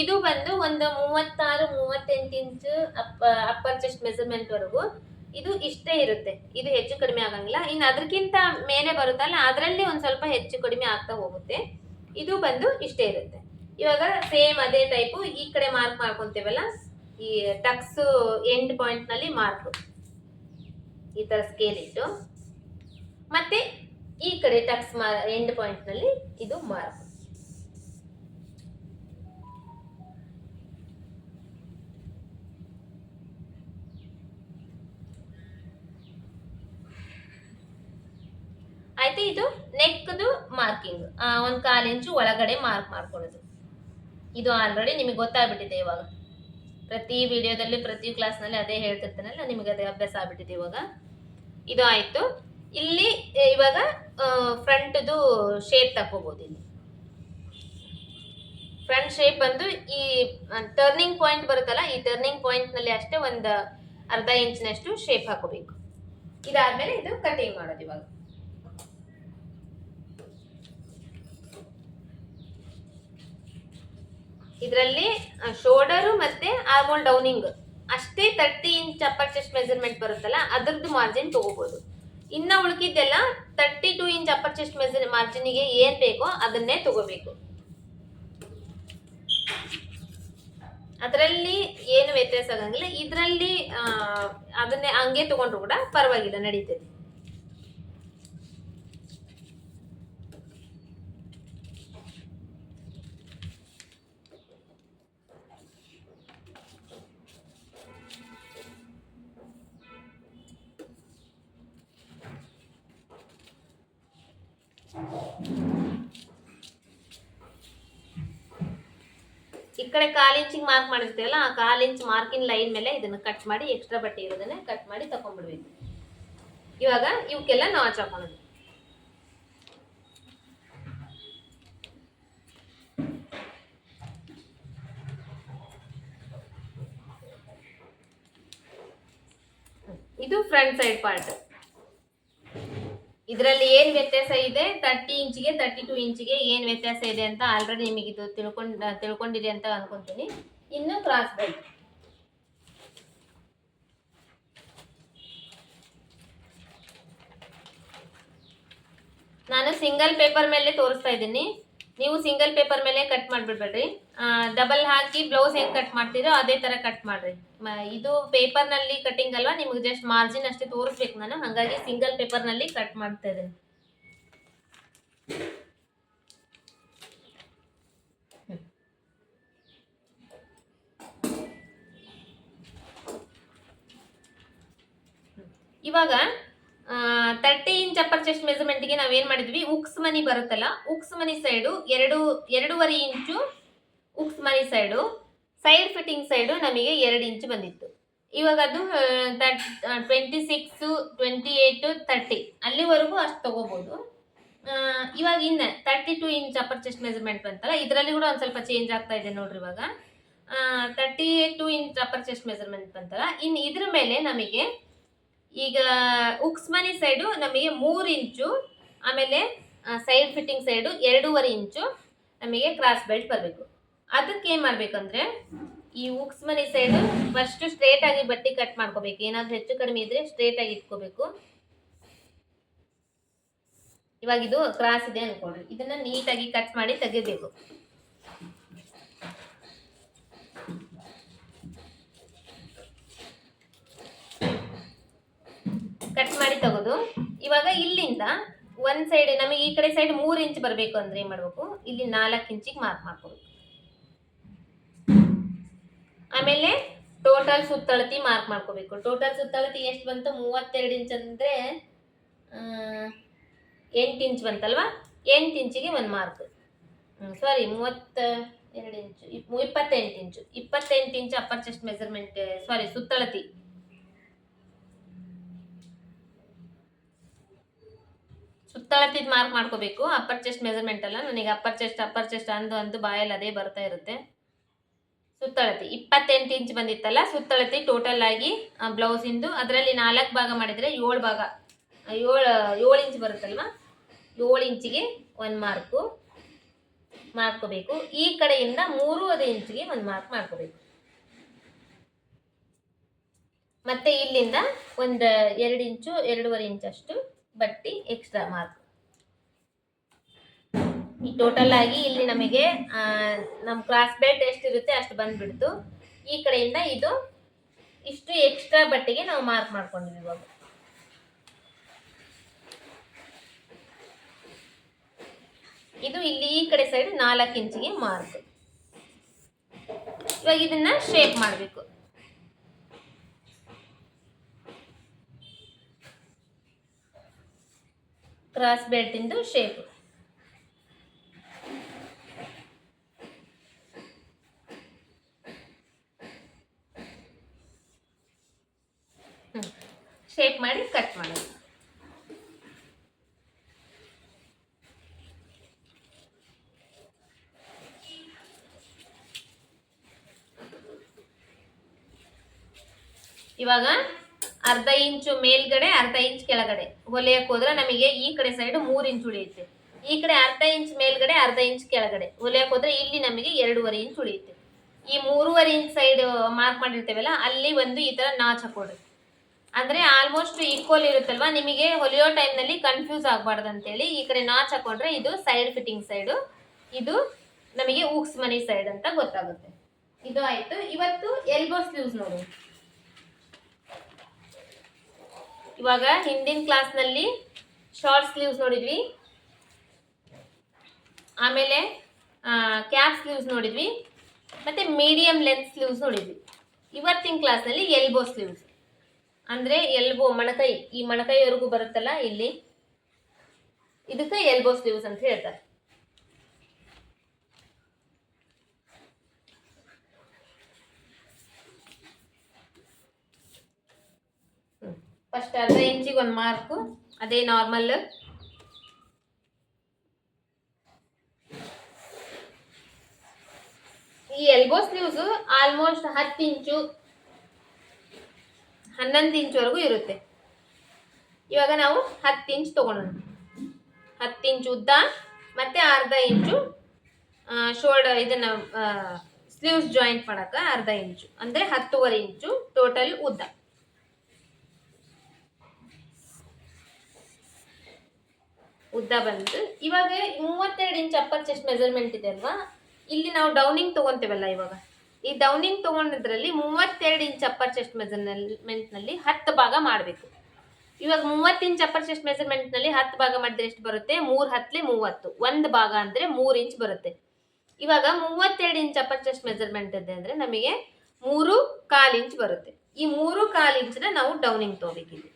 ಇದು ಬಂದು ಒಂದು 36-38 ಇಂಚು ಅಪ್ಪರ್ ಚೆಸ್ಟ್ ಮೆಜರ್ಮೆಂಟ್ ವರೆಗೂ ಇದು ಇಷ್ಟೇ ಇರುತ್ತೆ. ಇದು ಹೆಚ್ಚು ಕಡಿಮೆ ಆಗಂಗಿಲ್ಲ. ಇನ್ನು ಅದಕ್ಕಿಂತ ಮೇಲೆ ಬರುತ್ತಲ್ಲ, ಅದರಲ್ಲಿ ಒಂದ್ ಸ್ವಲ್ಪ ಹೆಚ್ಚು ಕಡಿಮೆ ಆಗ್ತಾ ಹೋಗುತ್ತೆ. ಇದು ಬಂದು ಇಷ್ಟೇ ಇರುತ್ತೆ. ಇವಾಗ ಸೇಮ್ ಅದೇ ಟೈಪು ಈ ಕಡೆ ಮಾರ್ಕ್ ಮಾಡ್ಕೊಂತೇವಲ್ಲ, ಈ ಟಕ್ಸ್ ಎಂಡ್ ಪಾಯಿಂಟ್ ನಲ್ಲಿ ಮಾರ್ಕ್ ಈ ತರ ಸ್ಕೇಲ್ ಇಟ್ಟು, ಮತ್ತೆ ಈ ಕಡೆ ಟಕ್ಸ್ ಎಂಡ್ ಪಾಯಿಂಟ್ ನಲ್ಲಿ ಇದು ಮಾರ್ಕ್. ಆಯ್ತು. ಇದು ನೆಕ್ದು ಮಾರ್ಕಿಂಗ್, 1/4 ಇಂಚು ಒಳಗಡೆ ಮಾರ್ಕ್ ಮಾಡ್ಕೊಳ್ಳೋದು. ಇದು ಆಲ್ರೆಡಿ ನಿಮಗೆ ಗೊತ್ತಾಗ್ಬಿಟ್ಟಿದೆ. ಇವಾಗ ಪ್ರತಿ ವಿಡಿಯೋದಲ್ಲಿ ಪ್ರತಿ ಕ್ಲಾಸ್ನಲ್ಲಿ ಅದೇ ಹೇಳ್ತಿರ್ತಾನಲ್ಲ, ನಿಮಗೆ ಅದೇ ಅಭ್ಯಾಸ ಆಗ್ಬಿಟ್ಟಿದೆ. ಇವಾಗ ಇದು ಆಯ್ತು. ಇಲ್ಲಿ ಇವಾಗ ಫ್ರಂಟ್ದು ಶೇಪ್ ತಕೋಬಹುದು. ಇಲ್ಲಿ ಫ್ರಂಟ್ ಶೇಪ್ ಬಂದು ಈ ಟರ್ನಿಂಗ್ ಪಾಯಿಂಟ್ ಬರುತ್ತಲ್ಲ, ಈ ಟರ್ನಿಂಗ್ ಪಾಯಿಂಟ್ ನಲ್ಲಿ ಅಷ್ಟೇ ಒಂದು 1/2 ಇಂಚಿನಷ್ಟು ಶೇಪ್ ಹಾಕೋಬೇಕು. ಇದಾದ್ಮೇಲೆ ಇದು ಕಟಿಂಗ್ ಮಾಡೋದು. ಇವಾಗ ಇದರಲ್ಲಿ ಶೋಲ್ಡರ್ ಮತ್ತೆ ಆರ್ಮೋಲ್ ಡೌನಿಂಗ್ ಅಷ್ಟೇ 30 ಇಂಚ್ ಅಪ್ಪರ್ ಚೆಸ್ಟ್ ಮೆಜರ್ಮೆಂಟ್ ಬರುತ್ತಲ್ಲ, ಅದರದ್ದು ಮಾರ್ಜಿನ್ ತಗೋಬಹುದು. ಇನ್ನ ಉಳಿಕಿದ್ದೆಲ್ಲ 32 ಇಂಚ್ ಅಪ್ಪರ್ ಚೆಸ್ಟ್ ಮಾರ್ಜಿನ್ಗೆ ಏನ್ ಬೇಕೋ ಅದನ್ನೇ ತಗೋಬೇಕು. ಅದರಲ್ಲಿ ಏನು ವ್ಯತ್ಯಾಸ ಆಗಂಗಿಲ್ಲ. ಇದರಲ್ಲಿ ಅದನ್ನೇ ಹಂಗೆ ತಗೊಂಡ್ರು ಕೂಡ ಪರವಾಗಿಲ್ಲ, ನಡೀತದೆ. ಈ ಕಡೆ 1/4 ಇಂಚಿಗೆ ಮಾರ್ಕ್ ಮಾಡಿರ್ತೀವಲ್ಲ, ಆ 1/4 ಇಂಚ್ ಮಾರ್ಕಿನ ಲೈನ್ ಮೇಲೆ ಇದನ್ನ ಕಟ್ ಮಾಡಿ, ಎಕ್ಸ್ಟ್ರಾ ಬಟ್ಟೆ ಇರೋದನ್ನ ಕಟ್ ಮಾಡಿ ತಕೊಂಡ್ಬಿಡ್ಬೇಕು. ಇವಾಗ ಇವಕ್ಕೆಲ್ಲ ನಾಚ್ ಹಾಕೋಣದು. ಇದು ಫ್ರಂಟ್ ಸೈಡ್ ಪಾರ್ಟ್. ಇದರಲ್ಲಿ ಏನ್ ವ್ಯತ್ಯಾಸ ಇದೆ, 30 ಇಂಚಿಗೆ 32 ಇಂಚಿಗೆ ಏನ್ ವ್ಯತ್ಯಾಸ ಇದೆ ಅಂತ ಆಲ್ರೆಡಿ ನಿಮಗೆ ಇದು ತಿಳ್ಕೊಂಡಿರಿ ಅಂತ ಅನ್ಕೊಂತೀನಿ. ಇನ್ನು ಕ್ರಾಸ್ ಬೆಲ್ಟ್ ನಾನು ಸಿಂಗಲ್ ಪೇಪರ್ ಮೇಲೆ ತೋರಿಸ್ತಾ ಇದ್ದೀನಿ. ನೀವು ಸಿಂಗಲ್ ಪೇಪರ್ ಮೇಲೆ ಕಟ್ ಮಾಡಿಬಿಡ್ಬೇಡ್ರಿ. ಡಬಲ್ ಹಾಕಿ ಬ್ಲೌಸ್ ಹೆಂಗ್ ಕಟ್ ಮಾಡ್ತೀರೋ ಅದೇ ತರ ಕಟ್ ಮಾಡ್ರಿ. ಇದು ಪೇಪರ್ ನಲ್ಲಿ ಕಟಿಂಗ್ ಅಲ್ವಾ, ನಿಮ್ಗೆ ಜಸ್ಟ್ ಮಾರ್ಜಿನ್ ಅಷ್ಟೇ ತೋರಿಸ್ಬೇಕು ನಾನು, ಹಾಗಾಗಿ ಸಿಂಗಲ್ ಪೇಪರ್ ನಲ್ಲಿ ಕಟ್ ಮಾಡ್ತಾ ಇದ್ದೀನಿ. ಇವಾಗ 30 ಇಂಚ್ ಅಪ್ಪರ್ ಚೆಸ್ಟ್ ಮೆಜರ್ಮೆಂಟ್ಗೆ ನಾವೇನ್ ಮಾಡಿದ್ವಿ, ಉಕ್ಸ್ ಮನಿ ಬರುತ್ತಲ್ಲ, ಉಕ್ಸ್ ಮನಿ ಸೈಡು 2.5 ಇಂಚು ಉಕ್ಸ್ ಮನಿ ಸೈಡು, ಸೈಡ್ ಫಿಟ್ಟಿಂಗ್ ಸೈಡು ನಮಗೆ 2 ಇಂಚು ಬಂದಿತ್ತು. ಇವಾಗ ಅದು 26, 28, 30 ಅಲ್ಲಿವರೆಗೂ ಅಷ್ಟು ತಗೋಬಹುದು. ಇವಾಗ ಇನ್ನು 32 ಇಂಚ್ ಅಪ್ಪರ್ ಚೆಸ್ಟ್ ಮೆಜರ್ಮೆಂಟ್ ಬಂತಲ್ಲ, ಇದರಲ್ಲಿ ಕೂಡ ಒಂದು ಸ್ವಲ್ಪ ಚೇಂಜ್ ಆಗ್ತಾ ಇದೆ ನೋಡ್ರಿ. ಇವಾಗ 32 ಇಂಚ್ ಅಪ್ಪರ್ ಚೆಸ್ಟ್ ಮೆಜರ್ಮೆಂಟ್ ಬಂತಲ್ಲ, ಇನ್ನು ಇದ್ರ ಮೇಲೆ ನಮಗೆ ಈಗ ಉಕ್ಸ್ಮನಿ ಸೈಡು ನಮಗೆ 3 ಇಂಚು, ಆಮೇಲೆ ಸೈಡ್ ಫಿಟ್ಟಿಂಗ್ ಸೈಡು 2.5 ಇಂಚು ನಮಗೆ ಕ್ರಾಸ್ ಬೆಲ್ಟ್ ಬರಬೇಕು. ಅದಕ್ಕೆ ಏನು ಮಾಡಬೇಕಂದ್ರೆ, ಈ ಉಕ್ಸ್ಮನಿ ಸೈಡು ಫಸ್ಟ್ ಸ್ಟ್ರೇಟ್ ಆಗಿ ಬಟ್ಟೆ ಕಟ್ ಮಾಡ್ಕೋಬೇಕು. ಏನಾದರೂ ಹೆಚ್ಚು ಕಡಿಮೆ ಇದ್ರೆ ಸ್ಟ್ರೇಟ್ ಆಗಿ ಇಟ್ಕೋಬೇಕು. ಇವಾಗ ಇದು ಕ್ರಾಸ್ ಇದೆ ಅನ್ಕೊಳ್ರಿ, ಇದನ್ನ ನೀಟಾಗಿ ಕಟ್ ಮಾಡಿ ತೆಗಿಬೇಕು. ಕಟ್ ಮಾಡಿ ತೆಗೆದು ಇವಾಗ ಇಲ್ಲಿಂದ ಒಂದ್ ಸೈಡ್ ನಮಗೆ ಈ ಕಡೆ ಸೈಡ್ 3 ಇಂಚ್ ಬರಬೇಕು ಅಂದ್ರೆ ಏನ್ ಮಾಡ್ಬೇಕು, ಇಲ್ಲಿ 4 ಇಂಚಿಗೆ ಮಾರ್ಕ್ ಮಾಡ್ಕೋಬೇಕು. ಆಮೇಲೆ ಟೋಟಲ್ ಸುತ್ತಳತಿ ಮಾರ್ಕ್ ಮಾಡ್ಕೋಬೇಕು. ಟೋಟಲ್ ಸುತ್ತಳತಿ ಎಷ್ಟು ಬಂತು, 32 ಇಂಚ್ ಅಂದ್ರೆ 8 ಇಂಚ್ ಬಂತಲ್ವಾ, 8 ಇಂಚಿಗೆ ಒಂದು ಮಾರ್ಕ್. ಸಾರಿ 32 ಇಂಚು 28 ಇಂಚು 28 ಇಂಚ್ ಅಪ್ಪರ್ ಚೆಸ್ಟ್ ಮೆಜರ್ಮೆಂಟ್, ಸಾರಿ ಸುತ್ತಳತಿ. ಸುತ್ತಳತಿದ್ ಮಾರ್ಕ್ ಮಾಡ್ಕೋಬೇಕು, ಅಪ್ಪರ್ ಚೆಸ್ಟ್ ಮೆಜರ್ಮೆಂಟ್ ಅಲ್ಲ. ನನಗೆ ಅಪ್ಪರ್ ಚೆಸ್ಟ್ ಅಂದು ಬಾಯಲ್ಲಿ ಅದೇ ಬರ್ತಾ ಇರುತ್ತೆ. ಸುತ್ತಳತಿ 28 ಇಂಚ್ ಬಂದಿತ್ತಲ್ಲ, ಸುತ್ತಳತಿ ಟೋಟಲ್ ಆಗಿ ಬ್ಲೌಸ್ ಇಂದು ಅದರಲ್ಲಿ 4 ಭಾಗ ಮಾಡಿದ್ರೆ 7 ಭಾಗ 7 ಇಂಚ್ ಬರುತ್ತಲ್ವಾ, 7 ಇಂಚಿಗೆ ಒಂದು ಮಾರ್ಕು ಮಾಡ್ಕೋಬೇಕು. ಈ ಕಡೆಯಿಂದ 3.5 ಇಂಚಿಗೆ ಒಂದು ಮಾರ್ಕ್ ಮಾಡ್ಕೋಬೇಕು. ಮತ್ತೆ ಇಲ್ಲಿಂದ ಒಂದು 2 ಇಂಚು 2.5 ಇಂಚ್ ಅಷ್ಟು ಬಟ್ಟಿ ಎಕ್ಸ್ಟ್ರಾ ಮಾರ್ಕ್. ಈ ಟೋಟಲ್ ಆಗಿ ಇಲ್ಲಿ ನಮಗೆ ನಮ್ಮ ಕ್ರಾಸ್ ಬೆಲ್ಟ್ ಎಷ್ಟಿರುತ್ತೆ ಅಷ್ಟು ಬಂದ್ಬಿಡ್ತು. ಈ ಕಡೆಯಿಂದ ಇದು ಇಷ್ಟು ಎಕ್ಸ್ಟ್ರಾ ಬಟ್ಟೆಗೆ ನಾವು ಮಾರ್ಕ್ ಮಾಡ್ಕೊಂಡಿದ್ವಿ. ಇವಾಗ ಇದು ಇಲ್ಲಿ ಈ ಕಡೆ ಸೈಡ್ 4 ಇಂಚಿಗೆ ಮಾರ್ಕ್. ಇವಾಗ ಇದನ್ನ ಶೇಪ್ ಮಾಡಬೇಕು. ಕ್ರಾಸ್ ಬೆಲ್ಟ್ ಇಂದು ಶೇಪ್. ಶೇಪ್ ಮಾಡಿ ಕಟ್ ಮಾಡೋದು. ಇವಾಗ ಅರ್ಧ ಇಂಚು ಮೇಲ್ಗಡೆ ಅರ್ಧ ಇಂಚ್ ಕೆಳಗಡೆ ಹೊಲಿಯಕ್ಕೆ ಹೋದ್ರೆ ನಮಗೆ ಈ ಕಡೆ ಸೈಡ್ 3 ಇಂಚ್ ಉಳಿಯುತ್ತೆ. ಈ ಕಡೆ ಅರ್ಧ ಇಂಚ್ ಮೇಲ್ಗಡೆ ಅರ್ಧ ಇಂಚ್ ಕೆಳಗಡೆ ಹೊಲಿಯಕ್ಕೆ ಹೋದ್ರೆ ಇಲ್ಲಿ ನಮಗೆ 2.5 ಇಂಚ್ ಉಳಿಯುತ್ತೆ. ಈ 3.5 ಇಂಚ್ ಸೈಡ್ ಮಾರ್ಕ್ ಮಾಡಿರ್ತೇವಲ್ಲ, ಅಲ್ಲಿ ಒಂದು ಈ ತರ ನಾಚ್ ಹಾಕೊಡ್ರಿ. ಅಂದ್ರೆ ಆಲ್ಮೋಸ್ಟ್ ಈಕ್ವಲ್ ಇರುತ್ತಲ್ವಾ, ನಿಮಗೆ ಹೊಲಿಯೋ ಟೈಮ್ನಲ್ಲಿ ಕನ್ಫ್ಯೂಸ್ ಆಗಬಾರ್ದು ಅಂತೇಳಿ ಈ ಕಡೆ ನಾಚ್ ಹಾಕೊಂಡ್ರೆ ಇದು ಸೈಡ್ ಫಿಟ್ಟಿಂಗ್ ಸೈಡು, ಇದು ನಮಗೆ ಉಕ್ಸ್ಮನಿ ಸೈಡ್ ಅಂತ ಗೊತ್ತಾಗುತ್ತೆ. ಇದು ಆಯ್ತು. ಇವತ್ತು ಎಲ್ಬೋ ಸ್ಲೀವ್ಸ್ ನೋಡಿ. ಇವಾಗ ಹಿಂದಿನ ಕ್ಲಾಸ್ನಲ್ಲಿ ಶಾರ್ಟ್ ಸ್ಲೀವ್ಸ್ ನೋಡಿದ್ವಿ, ಆಮೇಲೆ ಕ್ಯಾಪ್ ಸ್ಲೀವ್ಸ್ ನೋಡಿದ್ವಿ, ಮತ್ತೆ ಮೀಡಿಯಂ ಲೆಂತ್ ಸ್ಲೀವ್ಸ್ ನೋಡಿದ್ವಿ. ಇವತ್ತಿನ ಕ್ಲಾಸ್ನಲ್ಲಿ ಎಲ್ಬೋ ಸ್ಲೀವ್ಸ್ ಅಂದರೆ ಎಲ್ಬೋ ಮೊಣಕೈ, ಈ ಮೊಣಕೈವರೆಗೂ ಬರುತ್ತಲ್ಲ ಇಲ್ಲಿ, ಇದಕ್ಕೆ ಎಲ್ಬೋ ಸ್ಲೀವ್ಸ್ ಅಂತ ಹೇಳ್ತಾರೆ. ಫಸ್ಟ್ ಅರ್ಧ ಇಂಚಿಗೆ ಒಂದು ಮಾರ್ಕು, ಅದೇ ನಾರ್ಮಲ್. ಈ ಎಲ್ಬೋ ಸ್ಲೀವ್ಸ್ ಆಲ್ಮೋಸ್ಟ್ 10 ಇಂಚು 11 ಇಂಚ್ವರೆಗೂ ಇರುತ್ತೆ. ಇವಾಗ ನಾವು 10 ಇಂಚ್ ತಗೊಳ್ಳೋಣ. 10 ಇಂಚ್ ಉದ್ದ ಮತ್ತೆ ಅರ್ಧ ಇಂಚು ಶೋಲ್ಡರ್, ಇದನ್ನ ಸ್ಲೀವ್ಸ್ ಜಾಯಿಂಟ್ ಮಾಡಕ್ಕೆ ಅರ್ಧ ಇಂಚು ಅಂದರೆ 10.5 ಇಂಚು ಟೋಟಲ್ ಉದ್ದ. ಬಂತು. ಇವಾಗ 32 ಇಂಚ್ ಅಪ್ಪರ್ ಚೆಸ್ಟ್ ಮೆಜರ್ಮೆಂಟ್ ಇದೆ ಅಲ್ವಾ, ಇಲ್ಲಿ ನಾವು ಡೌನಿಂಗ್ ತಗೊಂತೇವಲ್ಲ, ಇವಾಗ ಈ ಡೌನಿಂಗ್ ತಗೊಂಡಿದ್ರಲ್ಲಿ 32 ಇಂಚ್ ಅಪ್ಪರ್ ಚೆಸ್ಟ್ ಮೆಜರ್ಮೆಂಟ್ನಲ್ಲಿ 10 ಭಾಗ ಮಾಡಬೇಕು. ಇವಾಗ 30 ಇಂಚ್ ಅಪ್ಪರ್ ಚೆಸ್ಟ್ ಮೆಜರ್ಮೆಂಟ್ನಲ್ಲಿ 10 ಭಾಗ ಮಾಡಿದ್ರೆ ಎಷ್ಟು ಬರುತ್ತೆ, 3 10 30, ಒಂದು ಭಾಗ ಅಂದರೆ 3 ಇಂಚ್ ಬರುತ್ತೆ. ಇವಾಗ 32 ಇಂಚ್ ಅಪ್ಪರ್ ಚೆಸ್ಟ್ ಮೆಜರ್ಮೆಂಟ್ ಇದೆ ಅಂದರೆ ನಮಗೆ 3.25 ಇಂಚ್ ಬರುತ್ತೆ. ಈ 3.25 ಇಂಚನ್ನ ನಾವು ಡೌನಿಂಗ್ ತಗೋಬೇಕಿದೆ.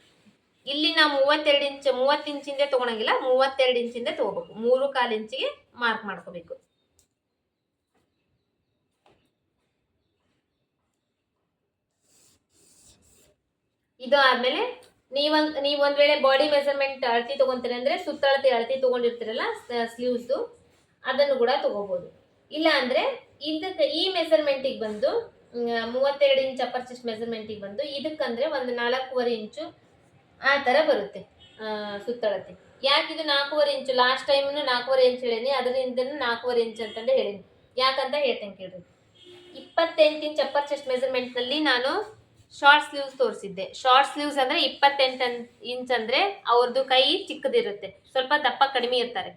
ಇಲ್ಲಿ ನಾವು 32 ಇಂಚ್ 30 ಇಂಚಿಂದ ತಗೊಳಂಗಿಲ್ಲ, 32 ಇಂಚಿಂದ ತಗೋಬೇಕು. 3.25 ಇಂಚಿಗೆ ಮಾರ್ಕ್ ಮಾಡ್ಕೋಬೇಕು. ಇದು ಆದ್ಮೇಲೆ ನೀವು ಒಂದ್ ವೇಳೆ ಬಾಡಿ ಮೆಜರ್ಮೆಂಟ್ ಅಳತಿ ತಗೊಂತೀರಿ ಅಂದ್ರೆ ಸುತ್ತಳತೆ ಅಳತಿ ತಗೊಂಡಿರ್ತೀರಲ್ಲ ಸ್ಲೀವ್ಸ್, ಅದನ್ನು ಕೂಡ ತಗೋಬಹುದು. ಇಲ್ಲ ಅಂದ್ರೆ ಇದಕ್ಕೆ ಈ ಮೆಜರ್ಮೆಂಟಿಗೆ ಬಂದು 32 ಇಂಚ್ ಅಪ್ಪರ್ ಚೆಸ್ಟ್ ಮೆಜರ್ಮೆಂಟಿಗೆ ಬಂದು ಇದಕ್ಕಂದ್ರೆ ಒಂದು 4.25 ಇಂಚು ಆ ತರ ಬರುತ್ತೆ ಸುತ್ತಳತೆ. ಯಾಕಿದು 4.25 ಇಂಚು? ಲಾಸ್ಟ್ ಟೈಮ್ನು 4.25 ಇಂಚ್ ಹೇಳೀನಿ, ಅದರಿಂದ 4.25 ಇಂಚ್ ಅಂತಂದೇ ಹೇಳೀನಿ. ಯಾಕಂತ ಹೇಳ್ತೇನೆ ಕೇಳ್ರಿ. 28 ಇಂಚ್ ಅಪ್ಪರ್ ಚೆಸ್ಟ್ ಮೆಜರ್ಮೆಂಟ್ ನಲ್ಲಿ ನಾನು ಶಾರ್ಟ್ ಸ್ಲೀವ್ಸ್ ತೋರಿಸಿದ್ದೆ. ಶಾರ್ಟ್ ಸ್ಲೀವ್ಸ್ ಅಂದ್ರೆ 28 ಇಂಚ್ ಅಂದ್ರೆ ಅವ್ರದ್ದು ಕೈ ಚಿಕ್ಕದಿರುತ್ತೆ, ಸ್ವಲ್ಪ ದಪ್ಪ ಕಡಿಮೆ ಇರ್ತಾರೆ.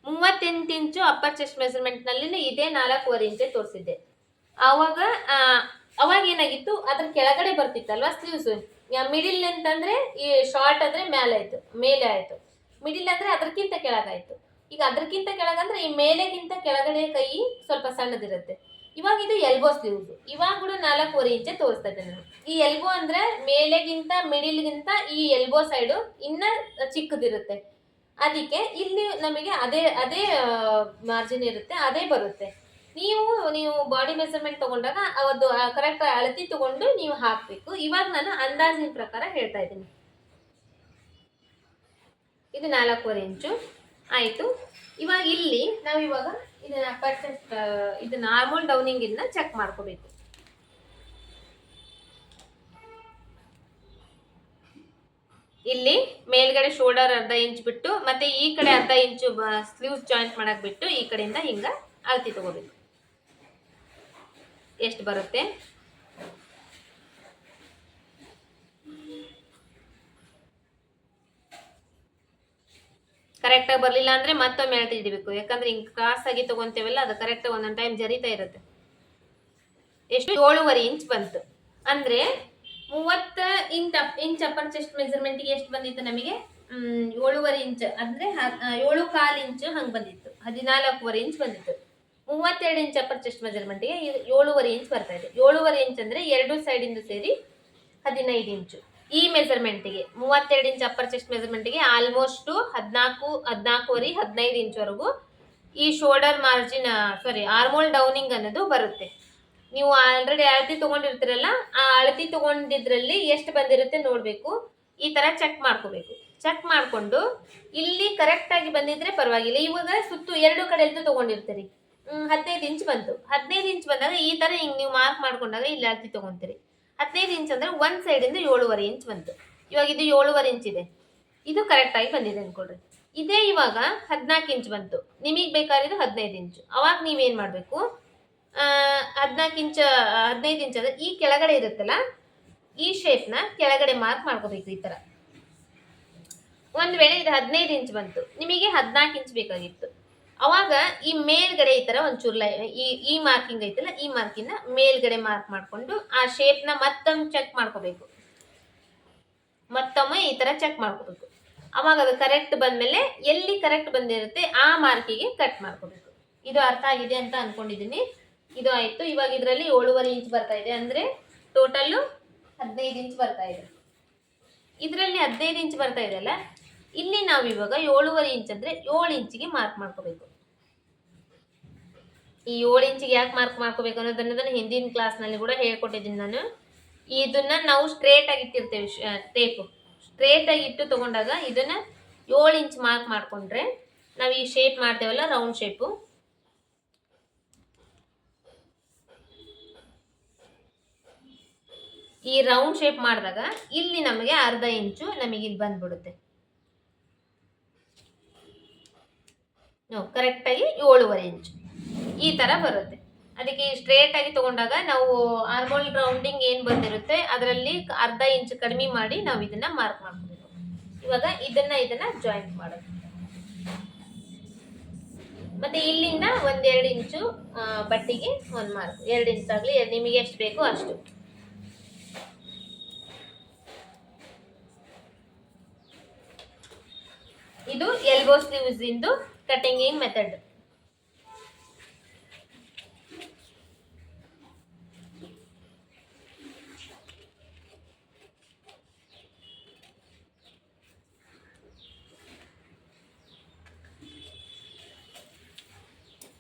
38 ಇಂಚು ಅಪ್ಪರ್ ಚೆಸ್ಟ್ ಮೆಜರ್ಮೆಂಟ್ ನಲ್ಲಿ ಇದೇ 4.25 ಇಂಚೆ ತೋರಿಸಿದ್ದೆ. ಅವಾಗ ಏನಾಗಿತ್ತು, ಅದ್ರ ಕೆಳಗಡೆ ಬರ್ತಿತ್ತಲ್ವಾ ಸ್ಲೀವ್ಸ್. ಮಿಡಿಲ್ ಅಂತಂದ್ರೆ ಈ ಶಾರ್ಟ್ ಅಂದ್ರೆ ಮೇಲೆ ಆಯ್ತು, ಮಿಡಿಲ್ ಅಂದ್ರೆ ಅದಕ್ಕಿಂತ ಕೆಳಗಾಯ್ತು. ಈಗ ಅದಕ್ಕಿಂತ ಕೆಳಗಂದ್ರೆ ಈ ಮೇಲೆಗಿಂತ ಕೆಳಗಡೆ ಕೈ ಸ್ವಲ್ಪ ಸಣ್ಣದಿರುತ್ತೆ. ಇವಾಗ ಇದು ಎಲ್ಬೋ ಸ್ಲೀವ್ಸ್, ಇವಾಗ ಕೂಡ 4.25 ಇಂಚೆ ತೋರಿಸ್ತಾ ಇದ್ದೇನೆ ನಾನು. ಈ ಎಲ್ಬೋ ಅಂದ್ರೆ ಮೇಲೆಗಿಂತ ಮಿಡಿಲ್ಗಿಂತ ಈ ಎಲ್ಬೋ ಸೈಡು ಇನ್ನ ಚಿಕ್ಕದಿರುತ್ತೆ. ಅದಕ್ಕೆ ಇಲ್ಲಿ ನಮಗೆ ಅದೇ ಮಾರ್ಜಿನ್ ಇರುತ್ತೆ, ಅದೇ ಬರುತ್ತೆ. ನೀವು ಬಾಡಿ ಮೆಜರ್ಮೆಂಟ್ ತಗೊಂಡಾಗ ಅವತ್ತು ಕರೆಕ್ಟ್ ಅಳತಿ ತಗೊಂಡು ನೀವು ಹಾಕ್ಬೇಕು. ಇವಾಗ ನಾನು ಅಂದಾಜಿನ ಪ್ರಕಾರ ಹೇಳ್ತಾ ಇದ್ದೀನಿ. ಇದು 4.25 ಇಂಚು ಆಯ್ತು. ಇವಾಗ ಇಲ್ಲಿ ನಾವಿವಾಗ ಇದನ್ನ ಪರ್ಚೆಸ್ ಇದನ್ನ ನಾರ್ಮಲ್ ಡೌನಿಂಗ್ ಇಂದ ಚೆಕ್ ಮಾಡ್ಕೋಬೇಕು. ಇಲ್ಲಿ ಮೇಲ್ಗಡೆ ಶೋಲ್ಡರ್ ಅರ್ಧ ಇಂಚ್ ಬಿಟ್ಟು ಮತ್ತೆ ಈ ಕಡೆ ಅರ್ಧ ಇಂಚು ಸ್ಲೀವ್ಸ್ ಜಾಯಿಂಟ್ ಮಾಡಕ್ ಬಿಟ್ಟು ಈ ಕಡೆಯಿಂದ ಹಿಂಗ ಅಳತಿ ತಗೋಬೇಕು. ಎಷ್ಟು ಬರುತ್ತೆ ಕರೆಕ್ಟಾಗಿ ಬರಲಿಲ್ಲ ಅಂದ್ರೆ ಮತ್ತೊಮ್ಮೆ ಅಳತಿ ಹಿಡಿಬೇಕು. ಯಾಕಂದ್ರೆ ಹಿಂಗೆ ಕ್ರಾಸ್ ಆಗಿ ತಗೊಂತೇವಲ್ಲ, ಅದು ಕರೆಕ್ಟಾಗಿ ಒಂದೊಂದು ಟೈಮ್ ಜರಿತಾ ಇರುತ್ತೆ. ಎಷ್ಟು? 7.25 ಇಂಚ್ ಬಂತು. ಅಂದ್ರೆ 30 ಇಂಚ್ ಅಪ್ಪರ್ ಚೆಸ್ಟ್ ಮೆಜರ್ಮೆಂಟ್ಗೆ ಎಷ್ಟು ಬಂದಿತ್ತು ನಮಗೆ? 7.25 ಇಂಚ್ ಅಂದ್ರೆ 7.25 ಇಂಚ್ ಹಂಗೆ ಬಂದಿತ್ತು. 14.25 ಇಂಚ್ ಬಂದಿತ್ತು. 32 ಇಂಚ್ ಅಪ್ಪರ್ ಚೆಸ್ಟ್ ಮೆಜರ್ಮೆಂಟ್ಗೆ 7.25 ಇಂಚ್ ಬರ್ತಾ ಇದೆ. 7.25 ಇಂಚ್ ಅಂದ್ರೆ ಎರಡು ಸೈಡ್ ಇಂದ ಸೇರಿ 15 ಇಂಚು. ಈ ಮೆಜರ್ಮೆಂಟ್ಗೆ 32 ಇಂಚ್ ಅಪ್ಪರ್ ಚೆಸ್ಟ್ ಮೆಜರ್ಮೆಂಟ್ಗೆ ಆಲ್ಮೋಸ್ಟ್ 14.25 15 ಇಂಚ್ವರೆಗೂ ಈ ಶೋಲ್ಡರ್ ಮಾರ್ಜಿನ್ ಆರ್ಮೋಲ್ ಡೌನಿಂಗ್ ಅನ್ನೋದು ಬರುತ್ತೆ. ನೀವು ಆಲ್ರೆಡಿ ಅಳತಿ ತಗೊಂಡಿರ್ತೀರಲ್ಲ, ಆ ಅಳತಿ ತಗೊಂಡಿದ್ರಲ್ಲಿ ಎಷ್ಟು ಬಂದಿರುತ್ತೆ ನೋಡ್ಬೇಕು. ಈ ತರ ಚೆಕ್ ಮಾಡ್ಕೋಬೇಕು. ಚೆಕ್ ಮಾಡ್ಕೊಂಡು ಇಲ್ಲಿ ಕರೆಕ್ಟ್ ಆಗಿ ಬಂದಿದ್ರೆ ಪರವಾಗಿಲ್ಲ. ಇವಾಗ ಸುತ್ತು ಎರಡು ಕಡೆಯಲ್ಲೂ ತಗೊಂಡಿರ್ತೀರಿ, 15 ಇಂಚ್ ಬಂತು. 15 ಇಂಚ್ ಬಂದಾಗ ಈ ತರ ಹಿಂಗ್ ನೀವು ಮಾರ್ಕ್ ಮಾಡ್ಕೊಂಡಾಗ ಇಲ್ಲಿ ಅಳತಿ ತಗೊಂತೀರಿ. 15 ಇಂಚ್ ಅಂದ್ರೆ ಒಂದ್ ಸೈಡ್ ಇಂದ 7.25 ಇಂಚ್ ಬಂತು. ಇವಾಗ ಇದು 7.25 ಇಂಚ್ ಇದೆ, ಇದು ಕರೆಕ್ಟ್ ಆಗಿ ಬಂದಿದೆ ಅನ್ಕೊಳ್ರಿ. ಇದೇ ಇವಾಗ 14 ಇಂಚ್ ಬಂತು, ನಿಮಗೆ ಬೇಕಾಗಿದ್ದು 15 ಇಂಚು. ಅವಾಗ ನೀವೇನ್ ಮಾಡ್ಬೇಕು, 14 ಇಂಚ್ 15 ಇಂಚ್ ಅಂದ್ರೆ ಈ ಕೆಳಗಡೆ ಇರುತ್ತಲ್ಲ, ಈ ಶೇಪ್ನ ಕೆಳಗಡೆ ಮಾರ್ಕ್ ಮಾಡ್ಕೋಬೇಕು ಈ ತರ. ಒಂದ್ ವೇಳೆ ಇದು 15 ಇಂಚ್ ಬಂತು, ನಿಮಗೆ 14 ಇಂಚ್ ಬೇಕಾಗಿತ್ತು, ಅವಾಗ ಈ ಮೇಲ್ಗಡೆ ಈ ತರ ಒಂಚೂರು ಈ ಮಾರ್ಕಿಂಗ್ ಐತಲ್ಲ, ಈ ಮಾರ್ಕಿಂಗ್ ಮೇಲ್ಗಡೆ ಮಾರ್ಕ್ ಮಾಡ್ಕೊಂಡು ಆ ಶೇಪ್ನ ಮತ್ತೊಮ್ಮೆ ಚೆಕ್ ಮಾಡ್ಕೋಬೇಕು. ಮತ್ತೊಮ್ಮೆ ಈ ತರ ಚೆಕ್ ಮಾಡ್ಕೋಬೇಕು. ಅವಾಗ ಅದು ಕರೆಕ್ಟ್ ಬಂದ್ಮೇಲೆ ಎಲ್ಲಿ ಕರೆಕ್ಟ್ ಬಂದಿರುತ್ತೆ ಆ ಮಾರ್ಕಿಗೆ ಕಟ್ ಮಾಡ್ಕೋಬೇಕು. ಇದು ಅರ್ಥ ಆಗಿದೆ ಅಂತ ಅನ್ಕೊಂಡಿದ್ದೀನಿ. ಇದು ಆಯ್ತು. ಇವಾಗ ಇದರಲ್ಲಿ 7.25 ಇಂಚ್ ಬರ್ತಾ ಇದೆ, ಅಂದ್ರೆ ಟೋಟಲ್ 15 ಇಂಚ್ ಬರ್ತಾ ಇದೆ. ಇದರಲ್ಲಿ 15 ಇಂಚ್ ಬರ್ತಾ ಇದೆ ಅಲ್ಲ, ಇಲ್ಲಿ ನಾವು ಇವಾಗ 7.25 ಇಂಚ್ ಅಂದ್ರೆ 7 ಇಂಚಿಗೆ ಮಾರ್ಕ್ ಮಾಡ್ಕೋಬೇಕು. ಈ 7 ಇಂಚಿಗೆ ಯಾಕೆ ಮಾರ್ಕ್ ಮಾಡ್ಕೋಬೇಕು ಅನ್ನೋದನ್ನ ಹಿಂದಿನ ಕ್ಲಾಸ್ನಲ್ಲಿ ಕೂಡ ಹೇಳ್ಕೊಟ್ಟಿದ್ದೀನಿ ನಾನು. ಇದನ್ನ ನಾವು ಸ್ಟ್ರೇಟ್ ಆಗಿ ಇಟ್ಟಿರ್ತೇವೆ, ಟೇಪ್ ಸ್ಟ್ರೇಟ್ ಆಗಿ ಇಟ್ಟು ತಗೊಂಡಾಗ ಇದನ್ನ 7 ಇಂಚ್ ಮಾರ್ಕ್ ಮಾಡ್ಕೊಂಡ್ರೆ ನಾವು ಈ ಶೇಪ್ ಮಾಡ್ತೇವಲ್ಲ, ರೌಂಡ್ ಶೇಪು, ಈ ರೌಂಡ್ ಶೇಪ್ ಮಾಡಿದಾಗ ಇಲ್ಲಿ ನಮಗೆ ಅರ್ಧ ಇಂಚು ನಮಗೆ ಇಲ್ಲಿ ಬಂದ್ಬಿಡುತ್ತೆ. ಕರೆಕ್ಟಾಗಿ 7.25 ಇಂಚು ಈ ತರ ಬರುತ್ತೆ. ಅದಕ್ಕೆ ಸ್ಟ್ರೇಟ್ ಆಗಿ ತಗೊಂಡಾಗ ನಾವು ಆರ್ಮೋಲ್ ರೌಂಡಿಂಗ್ ಏನು ಬಂದಿರುತ್ತೆ ಅದರಲ್ಲಿ ಅರ್ಧ ಇಂಚು ಕಡಿಮೆ ಮಾಡಿ ನಾವು ಇದನ್ನ ಮಾರ್ಕ್ ಮಾಡ್ಕೋಬೇಕು. ಇವಾಗ ಇದನ್ನ ಜಾಯಿಂಟ್ ಮಾಡೋದು. ಮತ್ತೆ ಇಲ್ಲಿಂದ 1-2 ಇಂಚು ಬಟ್ಟಿಗೆ ಒಂದು ಮಾರ್ಕ್, 2 ಇಂಚ್ ಆಗಲಿ, ನಿಮಗೆ ಎಷ್ಟು ಬೇಕೋ ಅಷ್ಟು. ಇದು ಎಲ್ಬೋ ಸ್ಲೀವ್ಸ್ ಇಂದು ಕಟಿಂಗ್ ಮೆಥಡ್.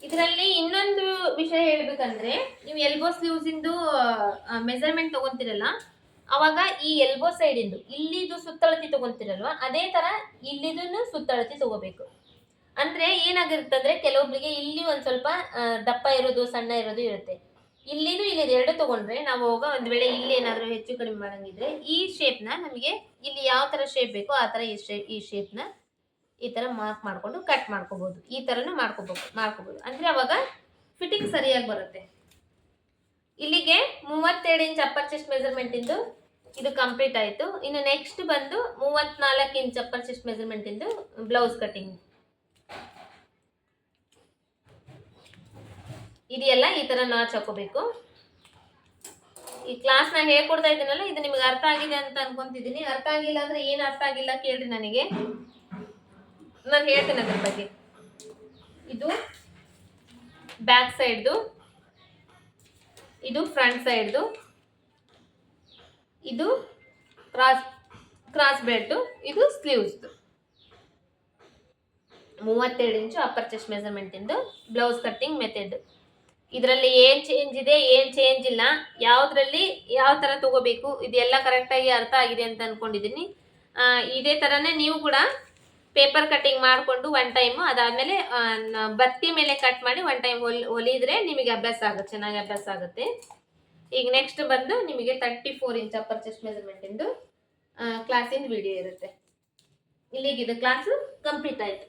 ಇದರಲ್ಲಿ ಇನ್ನೊಂದು ವಿಷಯ ಹೇಳ್ಬೇಕಂದ್ರೆ, ನೀವು ಎಲ್ಬೋ ಸ್ಲೀವ್ಸ್ ಇಂದು ಮೆಜರ್ಮೆಂಟ್ ತಗೊಂತಿರಲ್ಲ, ಅವಾಗ ಈ ಎಲ್ಬೋ ಸೈಡ್ ಇಂದು ಇಲ್ಲಿದು ಸುತ್ತಳತಿ ತಗೊಂತಿರಲ್ವಾ, ಅದೇ ತರ ಇಲ್ಲಿದನ್ನು ಸುತ್ತಳತಿ ತಗೋಬೇಕು. ಅಂದ್ರೆ ಏನಾಗಿರುತ್ತಂದ್ರೆ ಕೆಲವೊಬ್ರಿಗೆ ಇಲ್ಲಿ ಒಂದ್ ಸ್ವಲ್ಪ ದಪ್ಪ ಇರೋದು ಸಣ್ಣ ಇರೋದು ಇರುತ್ತೆ. ಇಲ್ಲಿದು ಇಲ್ಲಿ ಎರಡು ತಗೊಂಡ್ರೆ ನಾವು ಹೋಗ ಒಂದ್ ವೇಳೆ ಇಲ್ಲಿ ಏನಾದ್ರು ಹೆಚ್ಚು ಕಡಿಮೆ ಮಾಡಂಗಿದ್ರೆ ಈ ಶೇಪ್ ನ ನಮಗೆ ಇಲ್ಲಿ ಯಾವ ತರ ಶೇಪ್ ಬೇಕೋ ಆ ತರ ಈ ಶೇಪ್ ನ ಈ ತರ ಮಾರ್ಕ್ ಮಾಡ್ಕೊಂಡು ಕಟ್ ಮಾಡ್ಕೋಬಹುದು. ಈ ತರನು ಮಾಡ್ಕೋಬಹುದು ಅಂದ್ರೆ ಅವಾಗ ಫಿಟ್ಟಿಂಗ್ ಸರಿಯಾಗಿ ಬರುತ್ತೆ. ಇಲ್ಲಿಗೆ 32 ಇಂಚ್ ಅಪ್ಪರ್ ಚೆಸ್ಟ್ ಮೆಜರ್ಮೆಂಟ್ ಇಂದು ಇದು ಕಂಪ್ಲೀಟ್ ಆಯ್ತು. ಇನ್ನು ನೆಕ್ಸ್ಟ್ ಬಂದು 34 ಇಂಚ್ ಅಪ್ಪರ್ ಚೆಸ್ಟ್ ಮೆಜರ್ಮೆಂಟ್ ಇಂದು ಬ್ಲೌಸ್ ಕಟಿಂಗ್. ಇದೆಲ್ಲ ಈ ತರ ನಾಚ್ ಹಾಕೋಬೇಕು. ಈ ಕ್ಲಾಸ್ ನ ಹೇಳ್ಕೊಡ್ತಾ ಇದ್ದೀನಲ್ಲ, ಇದು ನಿಮ್ಗೆ ಅರ್ಥ ಆಗಿದೆ ಅಂತ ಅನ್ಕೊಂತಿದ್ದೀನಿ. ಅರ್ಥ ಆಗಿಲ್ಲ ಅಂದ್ರೆ ಏನ್ ಅರ್ಥ ಆಗಿಲ್ಲ ಕೇಳ್ರಿ ನನಗೆ, ನಾನು ಹೇಳ್ತೇನೆ ಅದ್ರ ಬಗ್ಗೆ. ಇದು ಬ್ಯಾಕ್ ಸೈಡ್ದು, ಇದು ಫ್ರಂಟ್ ಸೈಡ್ದು, ಇದು ಕ್ರಾಸ್ ಬೆಲ್ಟ್, ಇದು ಸ್ಲೀವ್ಸ್ದು. 32 ಇಂಚು ಅಪ್ಪರ್ ಚೆಸ್ಟ್ ಮೆಜರ್ಮೆಂಟ್ ಇಂದು ಬ್ಲೌಸ್ ಕಟ್ಟಿಂಗ್ ಮೆಥಡ್. ಇದರಲ್ಲಿ ಏನ್ ಚೇಂಜ್ ಇದೆ ಏನ್ ಚೇಂಜ್ ಇಲ್ಲ, ಯಾವ್ದ್ರಲ್ಲಿ ಯಾವ ತರ ತಗೋಬೇಕು, ಇದೆಲ್ಲ ಕರೆಕ್ಟ್ ಆಗಿ ಅರ್ಥ ಆಗಿದೆ ಅಂತ ಅನ್ಕೊಂಡಿದೀನಿ. ಇದೇ ತರನೇ ನೀವು ಕೂಡ ಪೇಪರ್ ಕಟ್ಟಿಂಗ್ ಮಾಡಿಕೊಂಡು ಒನ್ ಟೈಮ್, ಅದಾದ್ಮೇಲೆ ಬತ್ತಿ ಮೇಲೆ ಕಟ್ ಮಾಡಿ ಒನ್ ಟೈಮ್ ಹೊಲಿದ್ರೆ ನಿಮಗೆ ಅಭ್ಯಾಸ ಆಗುತ್ತೆ, ಚೆನ್ನಾಗಿ ಅಭ್ಯಾಸ ಆಗುತ್ತೆ. ಈಗ ನೆಕ್ಸ್ಟ್ ಬಂದು ನಿಮಗೆ 34 ಇಂಚ್ ಅಪ್ಪರ್ ಚೆಸ್ಟ್ ಮೆಜರ್ಮೆಂಟ್ ಇಂದು ಕ್ಲಾಸಿಂದ ವಿಡಿಯೋ ಇರುತ್ತೆ. ಇಲ್ಲಿಗೆ ಇದು ಕ್ಲಾಸ್ ಕಂಪ್ಲೀಟ್ ಆಯ್ತು.